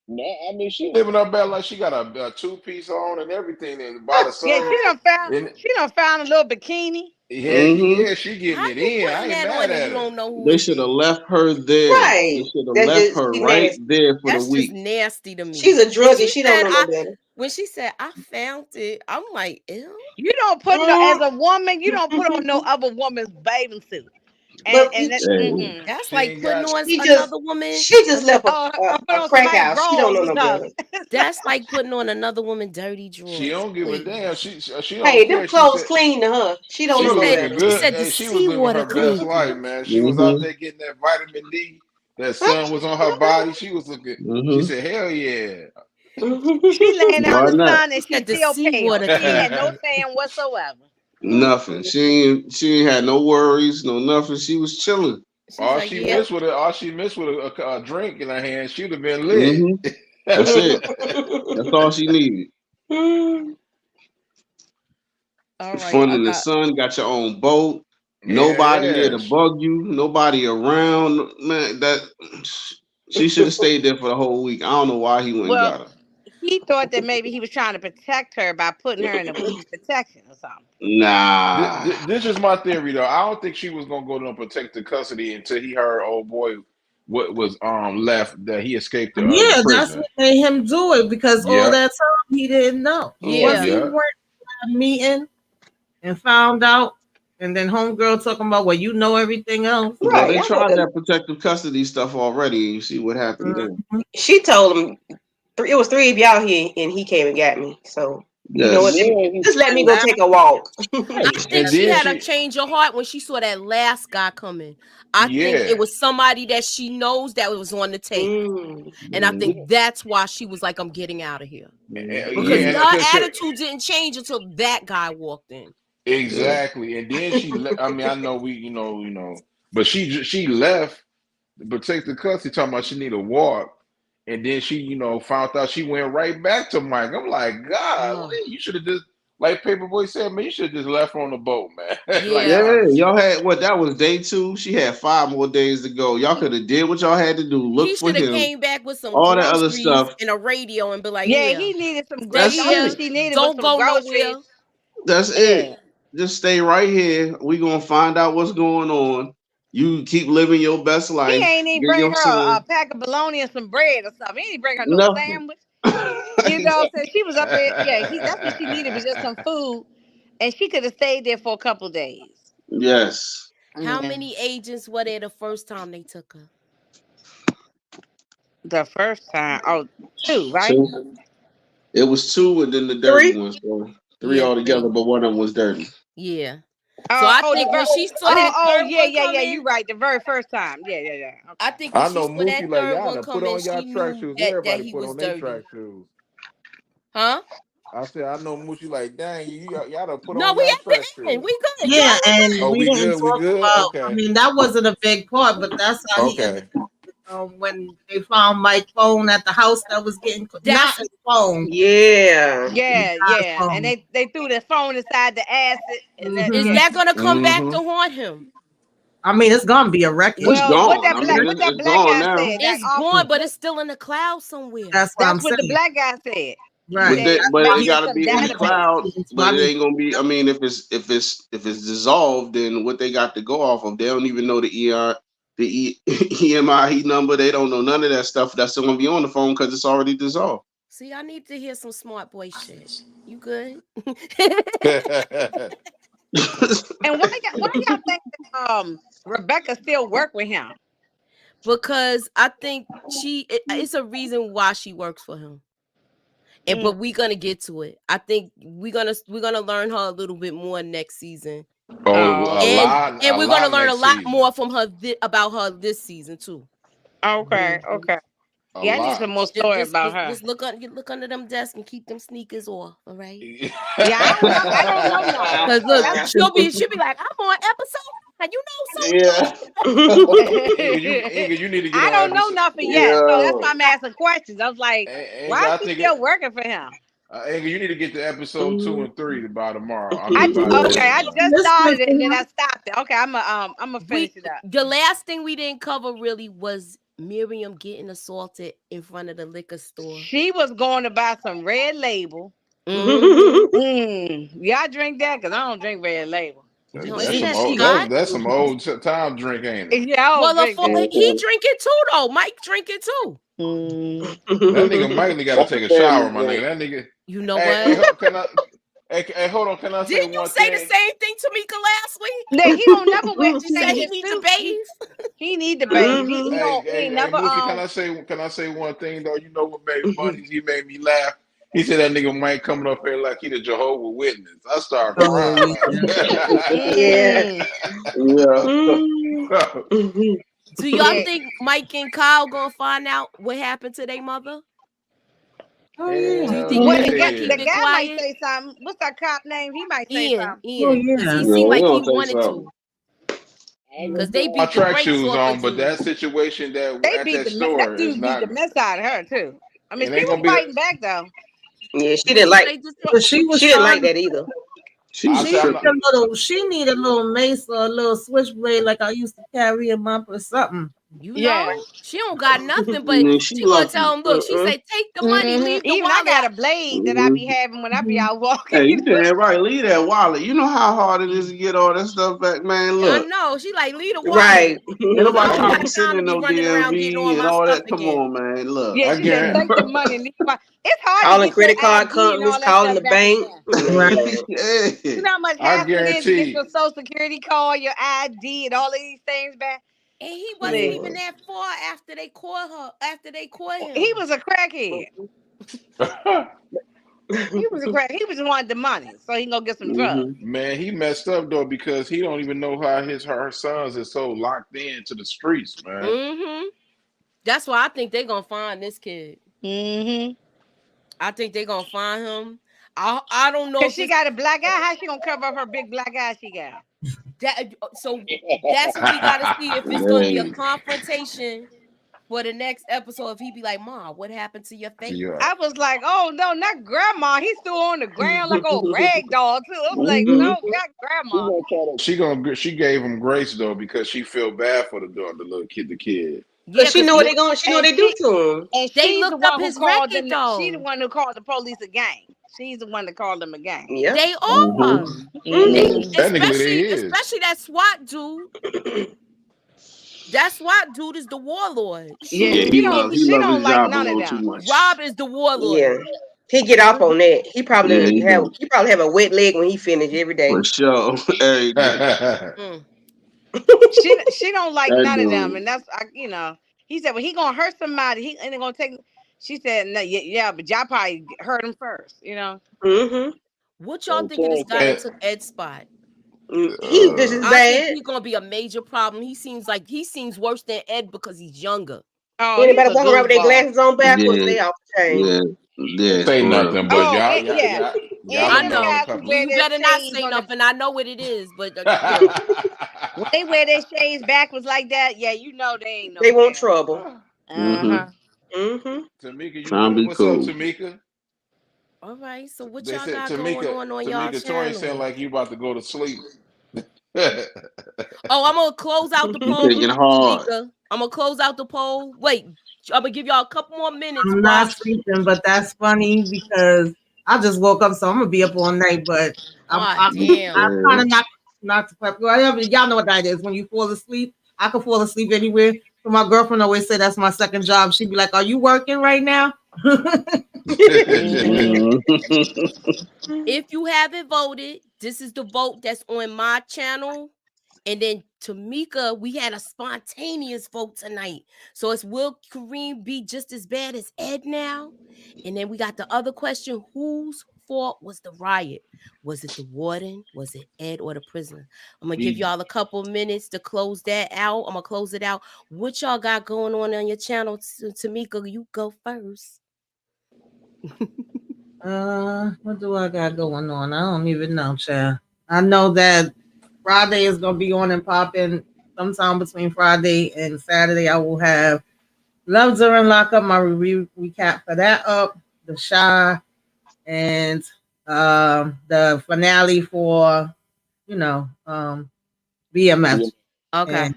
No, I mean she living up bad like she got a 2-piece on and everything, and by the sun. Yeah, she done found a little bikini. Yeah, she getting it in. I ain't mad at her. They should have left her there. Right. They should have left her right there for the week. That's just nasty to me. She's a druggie. She don't know no better. When she said, I found it, I'm like, ew. You don't put as a woman, you don't put on no other woman's bathing suit. That's like putting on another woman. She just left a crack house. She don't know no better. That's like putting on another woman dirty drawers. She don't give a damn. She don't hey, them clothes clean to her. She don't know no better. She said the she was living her best life, man. She was out there getting that vitamin D. That sun was on her body. She was looking. She said, "Hell yeah." She laying out in the sun and she still pale. She had no tan whatsoever. Nothing. She ain't had no worries, no nothing. She was chilling. All she missed with a drink in her hand, she'd have been lit. That's it. That's all she needed. All right, fun in the sun. Got your own boat. Nobody there to bug you. Nobody around. Man, that she should have stayed there for the whole week. I don't know why he went and got her. He thought that maybe he was trying to protect her by putting her in a police protection or something. Nah. This is my theory, though. I don't think she was gonna go to protective custody until he heard old boy what was left, that he escaped. Yeah, that's what made him do it, because all that time he didn't know. Yeah, he went to a meeting and found out. And then homegirl talking about, well, you know everything else. Right. They tried that protective custody stuff already. You see what happened then. She told him it was 3 of y'all here, and he came and got me. So You know what? Yes. Just let me go take a walk. I think And she then had a change of heart when she saw that last guy coming. I think it was somebody that she knows that was on the tape. And I think that's why she was like, I'm getting out of here. Because her attitude didn't change until that guy walked in. Exactly. And then I mean, I know you know, but she left to protect the custody, talking about she need a walk. And then she, found out she went right back to Mike. I'm like, God, you should have just, like Paperboy said, man, you should have just left her on the boat, man. Y'all had that was day 2. She had 5 more days to go. Y'all could have did what y'all had to do. Look for him. Came back with some all that other stuff and a radio and be like, he needed some groceries. She needed Don't go nowhere. That's it. Just stay right here. We gonna find out what's going on. You keep living your best life. He ain't even bring her a pack of bologna and some bread or something. He didn't bring her no sandwich. You know what I'm saying? She was up there. That's what she needed, was just some food. And she could have stayed there for a couple of days. Yes. How many agents were there the first time they took her? The first time? Oh, 2, right? 2. It was 2 and then the dirty ones. So 3 altogether, but one of them was dirty. Yeah. So I think when she saw that third one coming, you're right. The very first time. Yeah. Okay. I think when she saw that third one coming, she knew that he was dirty. Track shoes. Huh? I said, I know Moochie like, dang, y'all done put on No, we y'all at track the shoes. end. We good. Yeah, and we didn't talk about. Okay. I mean, that wasn't a big part, but that's how he ended up, when they found Mike's phone at the house that was getting not his phone. Yeah. And they threw the phone inside the acid. And is that gonna come back to haunt him? I mean, it's gonna be a record. Well, what that black guy said, it's gone, but it's still in the cloud somewhere. That's what the black guy said. Right. But it gotta be in the cloud. But it ain't gonna be. I mean, if it's dissolved, then what they got to go off of? They don't even know the EMI number. They don't know none of that stuff. That's still gonna be on the phone because it's already dissolved. See, I need to hear some smart boy shit. You good? And why y'all think that, Rebecca still work with him? Because I think it's a reason why she works for him. And but we're gonna get to it. I think we're gonna learn her a little bit more next season. And we're gonna learn a lot more from her about her this season too. Okay. I need some more story about her. Just look under them desks and keep them sneakers off, all right? I don't know now. Because look, she'll be like, I'm on episode. You know something? Yeah. you need to get. I don't know nothing yet, so that's why I'm asking questions. I was like, why is she still working for him? You need to get to episode 2 and 3 by tomorrow. I just started it and then I stopped it. Okay, I'm gonna finish it up. The last thing we didn't cover really was Miriam getting assaulted in front of the liquor store. She was going to buy some Red Label. Y'all drink that? Because I don't drink Red Label. That's some old time drink, ain't it? Yeah. He drink it too, though. Mike drink it too. That nigga Mike got to take a shower, my nigga. That nigga. You know what? Hey, hold on. Can I say Didn't you say the same thing to Mika last week? No, he don't never wear. He said he needs to bathe. He need to bathe. Hey, never. Moochie, can I say one thing though? You know what made funny? He made me laugh. He said that nigga Mike coming up here like he the Jehovah's Witness. I started crying. Do y'all think Mike and Kyle gonna find out what happened to their mother? Do you think the guy might say something? What's that cop name? He might say something. Ian. He seemed like he wanted to. Because they beat my the track shoes on, but that situation that they at beat that the store that dude is beat not the mess out of her too. I mean, she was fighting back though. Yeah, she didn't like. She didn't like that either. She need a little mace or a little switchblade like I used to carry in my or something. You know, she don't got nothing, but she gonna tell him, look, she say, take the money, leave the wallet. I got a blade that I be having when I be out walking. Hey, you damn right, leave that wallet. You know how hard it is to get all that stuff back, man. Look. I know. She like, leave the wallet. Right. Nobody trying to be sitting in no DMV and all that. Come on, man. Look. Yeah, she said, take the money. It's hard calling to credit card companies, calling the bank. You know how much hassle it is to get your social security card, your ID, and all of these things back. And he wasn't even that far after they caught her. After they caught him, he was a crackhead. He was a crack. He was just wanted the money, so he can go get some drugs. Man, he messed up though because he don't even know how her sons is so locked into the streets, man. Mm-hmm. That's why I think they're gonna find this kid. Mm-hmm. I think they're gonna find him. I don't know Cause if she got a black eye. How she gonna cover up her big black eye she got? So that's what we gotta see if it's gonna be a confrontation for the next episode. If he be like, "Mom, what happened to your face?" Yeah. I was like, "Oh no, not grandma." He's still on the ground like a rag doll too. I was like, "No, not grandma." She gave him grace though because she felt bad for the little kid, the kid. Yeah, she know what they going. She know what they do to him. And They she's the looked one up who his called record them. though. She's the one who called the police a gang. She's the one that called them a gang. Yeah, they are. Technically, Especially that SWAT dude. That SWAT dude is the warlord. Yeah, he she love don't his like job a none of little too them. much. Rob is the warlord. Yeah, he get off on that. He probably he have a wet leg when he finish every day. for sure. Every day. She don't like none of them, and that's he said, well, he gonna hurt somebody. He ain't gonna take. She said, no, yeah, but y'all probably hurt him first, Mm-hmm. What y'all think of this guy that took Ed's spot? He's just as I bad. think he's gonna be a major problem. He seems worse than Ed because he's younger. Oh, anybody walking around with their glasses on backwards, they off the chain. Yeah. Say nothing, but y'all I know. You better not say nothing. I know what it is, but when they wear their shades backwards like that, yeah, you know they ain't no. They want trouble. Uh-huh. Tamika, what's up, Tamika? All right, so what They y'all said got going on y'all Tamika, channel? Tori sound like you about to go to sleep. I'm gonna close out the poll. Tamika. I'm gonna close out the poll. Wait, I'm gonna give y'all a couple more minutes. I'm not sleeping, but that's funny because I just woke up, so I'm gonna be up all night. But I'm kind of not to prep. Y'all know what that is when you fall asleep. I can fall asleep anywhere. So my girlfriend always said that's my second job. She'd be like, "Are you working right now?" If you haven't voted, this is the vote that's on my channel. And then Tamika, we had a spontaneous vote tonight. So it's will Kareem be just as bad as Ed now? And then we got the other question, whose fault was the riot? Was it the warden? Was it Ed or the prisoner? I'm going to give y'all a couple minutes to close that out. I'm going to close it out. What y'all got going on your channel? Tamika, you go first. What do I got going on? I don't even know, child. I know that Friday is gonna be on and popping sometime between Friday and Saturday. I will have LUVS and Lock Up, my recap for that up, the Shy, and the finale for BMF. Okay. And,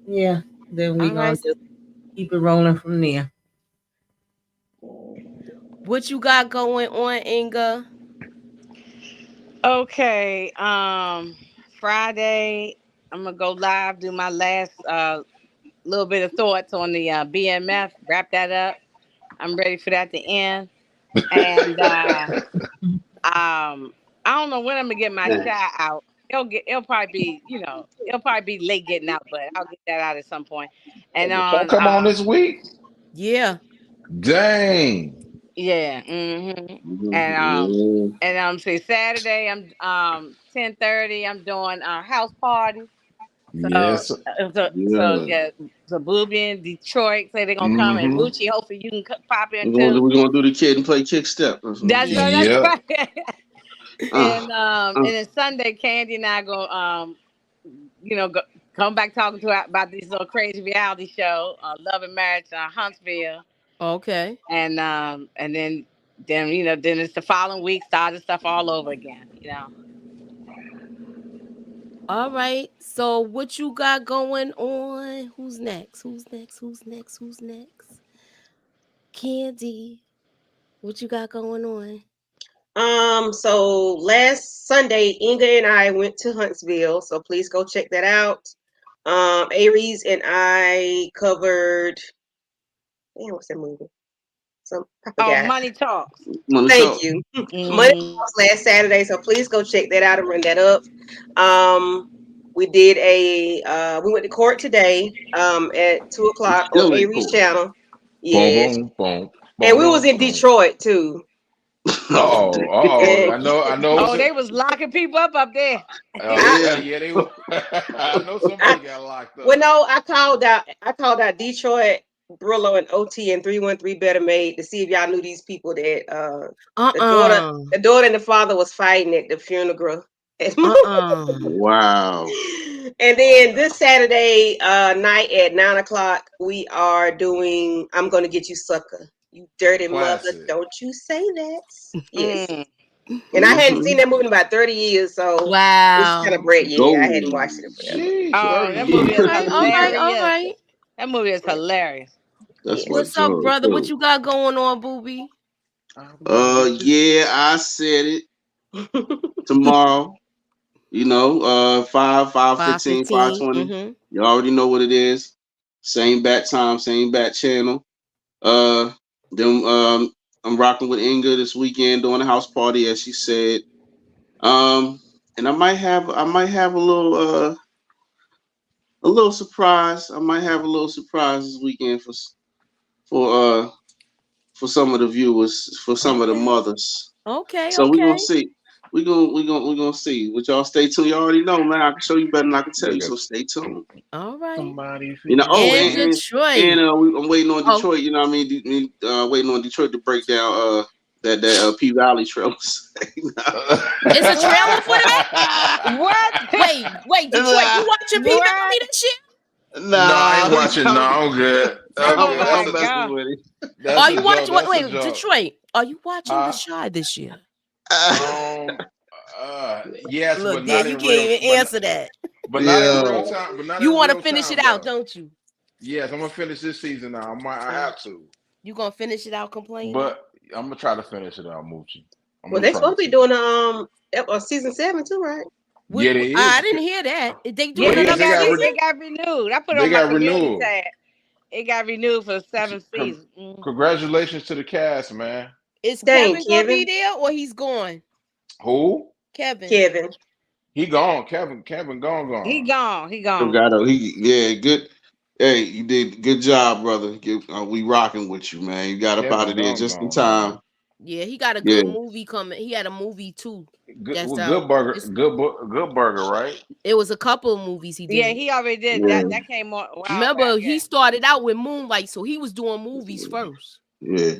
yeah, then we gonna just keep it rolling from there. What you got going on, Inga? Okay. Friday, I'm gonna go live, do my last little bit of thoughts on the BMF, wrap that up. I'm ready for that to end. And I don't know when I'm gonna get my shot out. It'll probably be late getting out, but I'll get that out at some point. And come on this week. Yeah. Dang. Yeah. And say Saturday, I'm 10:30. I'm doing a house party. So, Yes. So BOOBIE in Detroit say they're gonna come, and Moochie, hopefully you can pop in We're too. gonna do the kid and play kick step. That's right. And then Sunday, KHANDI and I go come back talking about this little crazy reality show, Love and Marriage Huntsville. Okay. And then it's the following week, starting stuff all over again. All right. So what you got going on? Who's next? KHANDI, what you got going on? So last Sunday, Inga and I went to Huntsville, so please go check that out. Aries and I covered. Damn, what's that movie? Money Talks. Thank you. Money Talks last Saturday, so please go check that out and run that up. We did we went to court today at 2:00 on Aries channel. Yeah. And we was in Detroit too. Oh, I know. Oh, they was locking people up there. Yeah, they were. I know somebody got locked up. Well, no, I called out Detroit, Brillo, and OT and 313 Better Made to see if y'all knew these people that the daughter and the father was fighting at the funeral. Wow. And then this Saturday night at 9:00, we are doing I'm Gonna Get You Sucker. You dirty mother, don't you say that. Yes. And I hadn't seen that movie in about 30 years, so wow. it's kind of great. Yeah, I hadn't watched it forever. Jeez, Oh, that movie is hilarious. All right. That movie is hilarious. What's up, brother? What you got going on, Boobie? Yeah, I said it. Tomorrow. You know, 5:15, 5:20. Mm-hmm. You already know what it is. Same bat time, same bat channel. Then I'm rocking with Inga this weekend doing a house party, as she said. And I might have a little surprise. I might have a little surprise this weekend for some of the viewers, for some of the mothers. Okay. So we're gonna see. We're gonna see. Would y'all stay tuned? You already know, man. I can show you better than I can tell you. So stay tuned. All right. You know. Oh, and Detroit. And I'm waiting on Detroit. You know what I mean? Waiting on Detroit to break down that P Valley trailers. It's a trailer for that? What? Wait, Detroit, you watching P Valley this year? No, I ain't watching. No, I'm good. I'm messing with it. Are you watching? Wait, Detroit. Are you watching The Shy this year? Yes, look, but not you in can't real, even answer that. But not in real time. But not you want to finish it out, don't you? Yes, I'm gonna finish this season now. I have to. You gonna finish it out complaining? But I'm gonna try to finish it out, Moochie. Well, they're supposed to be doing season 7 too, right? Yeah, they is. I didn't hear that. They doing another season? They got renewed. I put it on my community tab. It got renewed for the 7th season. Congratulations to the cast, man. Is Kevin gonna be there or he's gone? Who? Kevin. He gone. Kevin gone. He gone. Good. Hey, you did good job, brother. We rocking with you, man. You got up out of there just in time. Yeah, he got a good movie coming. He had a movie too. Good burger, right? It was a couple of movies he did. Yeah, he already did. Yeah. That came on. Remember, he started out with Moonlight, so he was doing movies first. Yeah.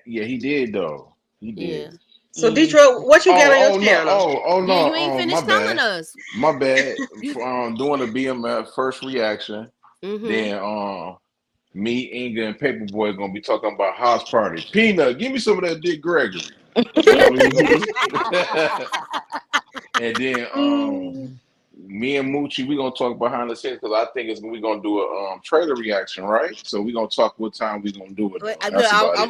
Yeah, he did though. He did. Yeah. So Detroit, what you got on your channel? No, yeah, you ain't finished telling us. My bad. Doing a BMF first reaction. Then me, Inga, and Paperboy gonna be talking about house party. Peanut, give me some of that Dick Gregory. And then me and Moochie, we gonna talk behind the scenes because I think we gonna do a trailer reaction, right? So we gonna talk what time we gonna do it.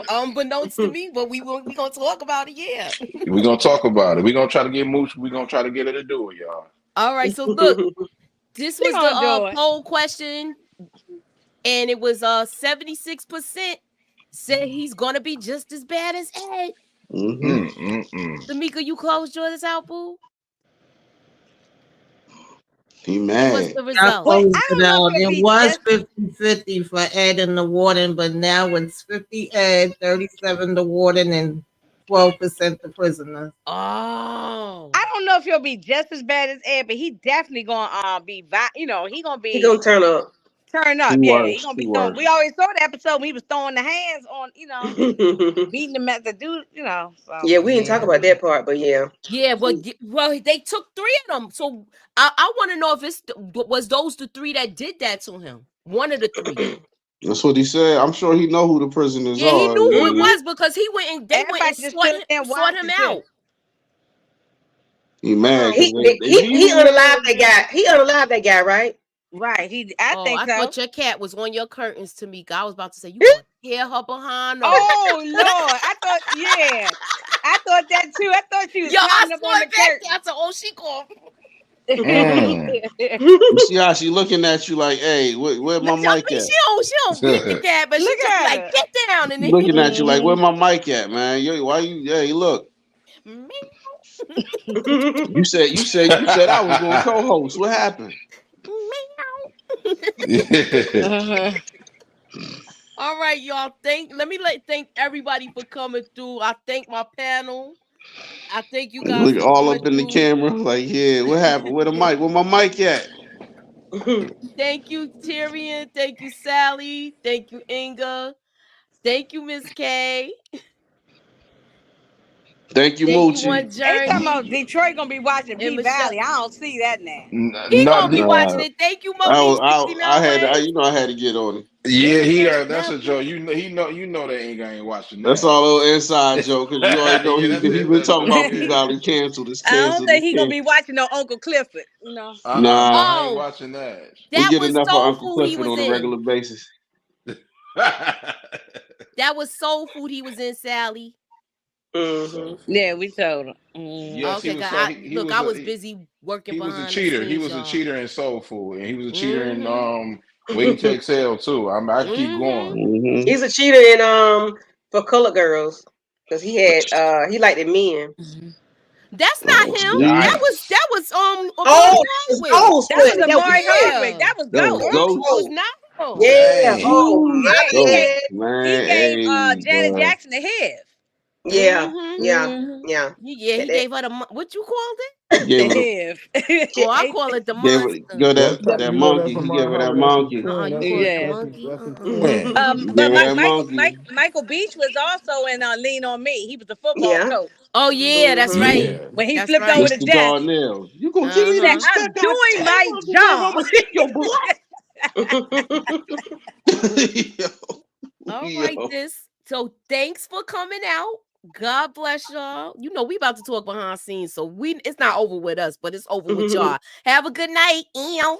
Unbeknownst to me, but we gonna talk about it. Yeah, we gonna talk about it. We gonna try to get Moochie. We gonna try to get her to do it, y'all. All right. So look, this was the poll question, and it was 76% said he's gonna be just as bad as Ed. Tamika, you closed yours out, boo. He mad. What's the result? It was 50-50 for Ed and the warden, but now it's 50 Ed, 37 the warden, and 12% the prisoners. Oh, I don't know if he'll be just as bad as Ed, but he definitely gonna be. He gonna turn up. He gonna be throwing. We always saw the episode when he was throwing the hands on, beating them at the dude, So. Yeah, we didn't talk about that part, but yeah. Yeah, well, they took 3 of them. So I want to know if was those the 3 that did that to him. One of the 3. That's what he said. I'm sure he know who the prisoners are. Yeah, he knew who it was because he went and they went and sought him out. He mad. He unalived that guy. He unalived that guy, right? Right. I think so. I thought your cat was on your curtains, Tamika. I was about to say you gonna hear her behind. Oh Lord! I thought that too. I thought she was climbing up on the curtain. I said, oh, she called. You see how she looking at you like, hey, where my mic at? She don't beat the cat, but she just like, get down. And then looking at you like, where my mic at, man? Why you? Hey, look. You said I was going to co-host. What happened? All right, y'all. Thank everybody for coming through. I thank my panel. I thank you guys Look for all coming up in the through. camera, like, yeah, what happened? Where the mic? Where my mic at? Thank you, Tyrion. Thank you, Sally. Thank you, Inga. Thank you, Miss K. Thank you, Thank you, Moochie. One They talking about Journey. Detroit gonna be watching P And Michelle. Valley. I don't see that now. He Not gonna be the, watching it. Thank you, I Monique. was, 69 I had, ways. I had to get on it. yeah, Yeah, that's a definitely. joke. You know that ain't watching That's that. all a little inside joke because you already know Yeah, that's he an been inside talking joke. about P Yeah. Valley canceled. It's I don't canceled. think It's he gonna canceled. be watching no Uncle Clifford. You know. No, Nah, I ain't Oh, watching that. we that get was enough of Soul Uncle Food he Clifford was on a regular in. basis. That was Soul Food he was in, Sally. Yeah, we told him. Yes, he Okay, was. God. So he Look, was I a was busy working he was a behind the cheater. He scenes, was a y'all. cheater in Soul Food, and he was a cheater in Mm-hmm. Waiting to Exhale too. I keep going. Mm-hmm. He's a cheater in for Color Girls because he liked the men. That's not Oh, him. see, That was Amari Oh, it's Hardwick. Ghost. That was Wasn't it? That was Amari Hardwick. Yeah. That was that was Ghost. Orange was Ghost. Ghost. not him. Yeah. Dang. Oh Ooh, my Yeah, Ghost, bad. he man. gave Hey, Janet bro. Jackson the head. Yeah. Mm-hmm. Yeah. Mm-hmm. Yeah. He That, gave her what you called it? Gave The her the head. that, Oh, I call it the gave her monster. go That's that you know that's monkey. from He my gave her that Howard. That's his monkey. twin. You That's call his it the Yeah. monkey? that's his twin. Man. He But gave her that monkey. Michael Beach was also in Lean on Me. He was the football yeah. coach. Oh yeah, that's right. Yeah. When he That's flipped over right. the Mr. desk, Darnell, you gonna give he me the said, Uh-huh. "I'm respect I doing my deserve? job." I'ma kick your butt. yo, All right, yo. so thanks for coming out. God bless y'all. You know, we about to talk behind scenes, so it's not over with us, but it's over with y'all. Have a good night. Ew.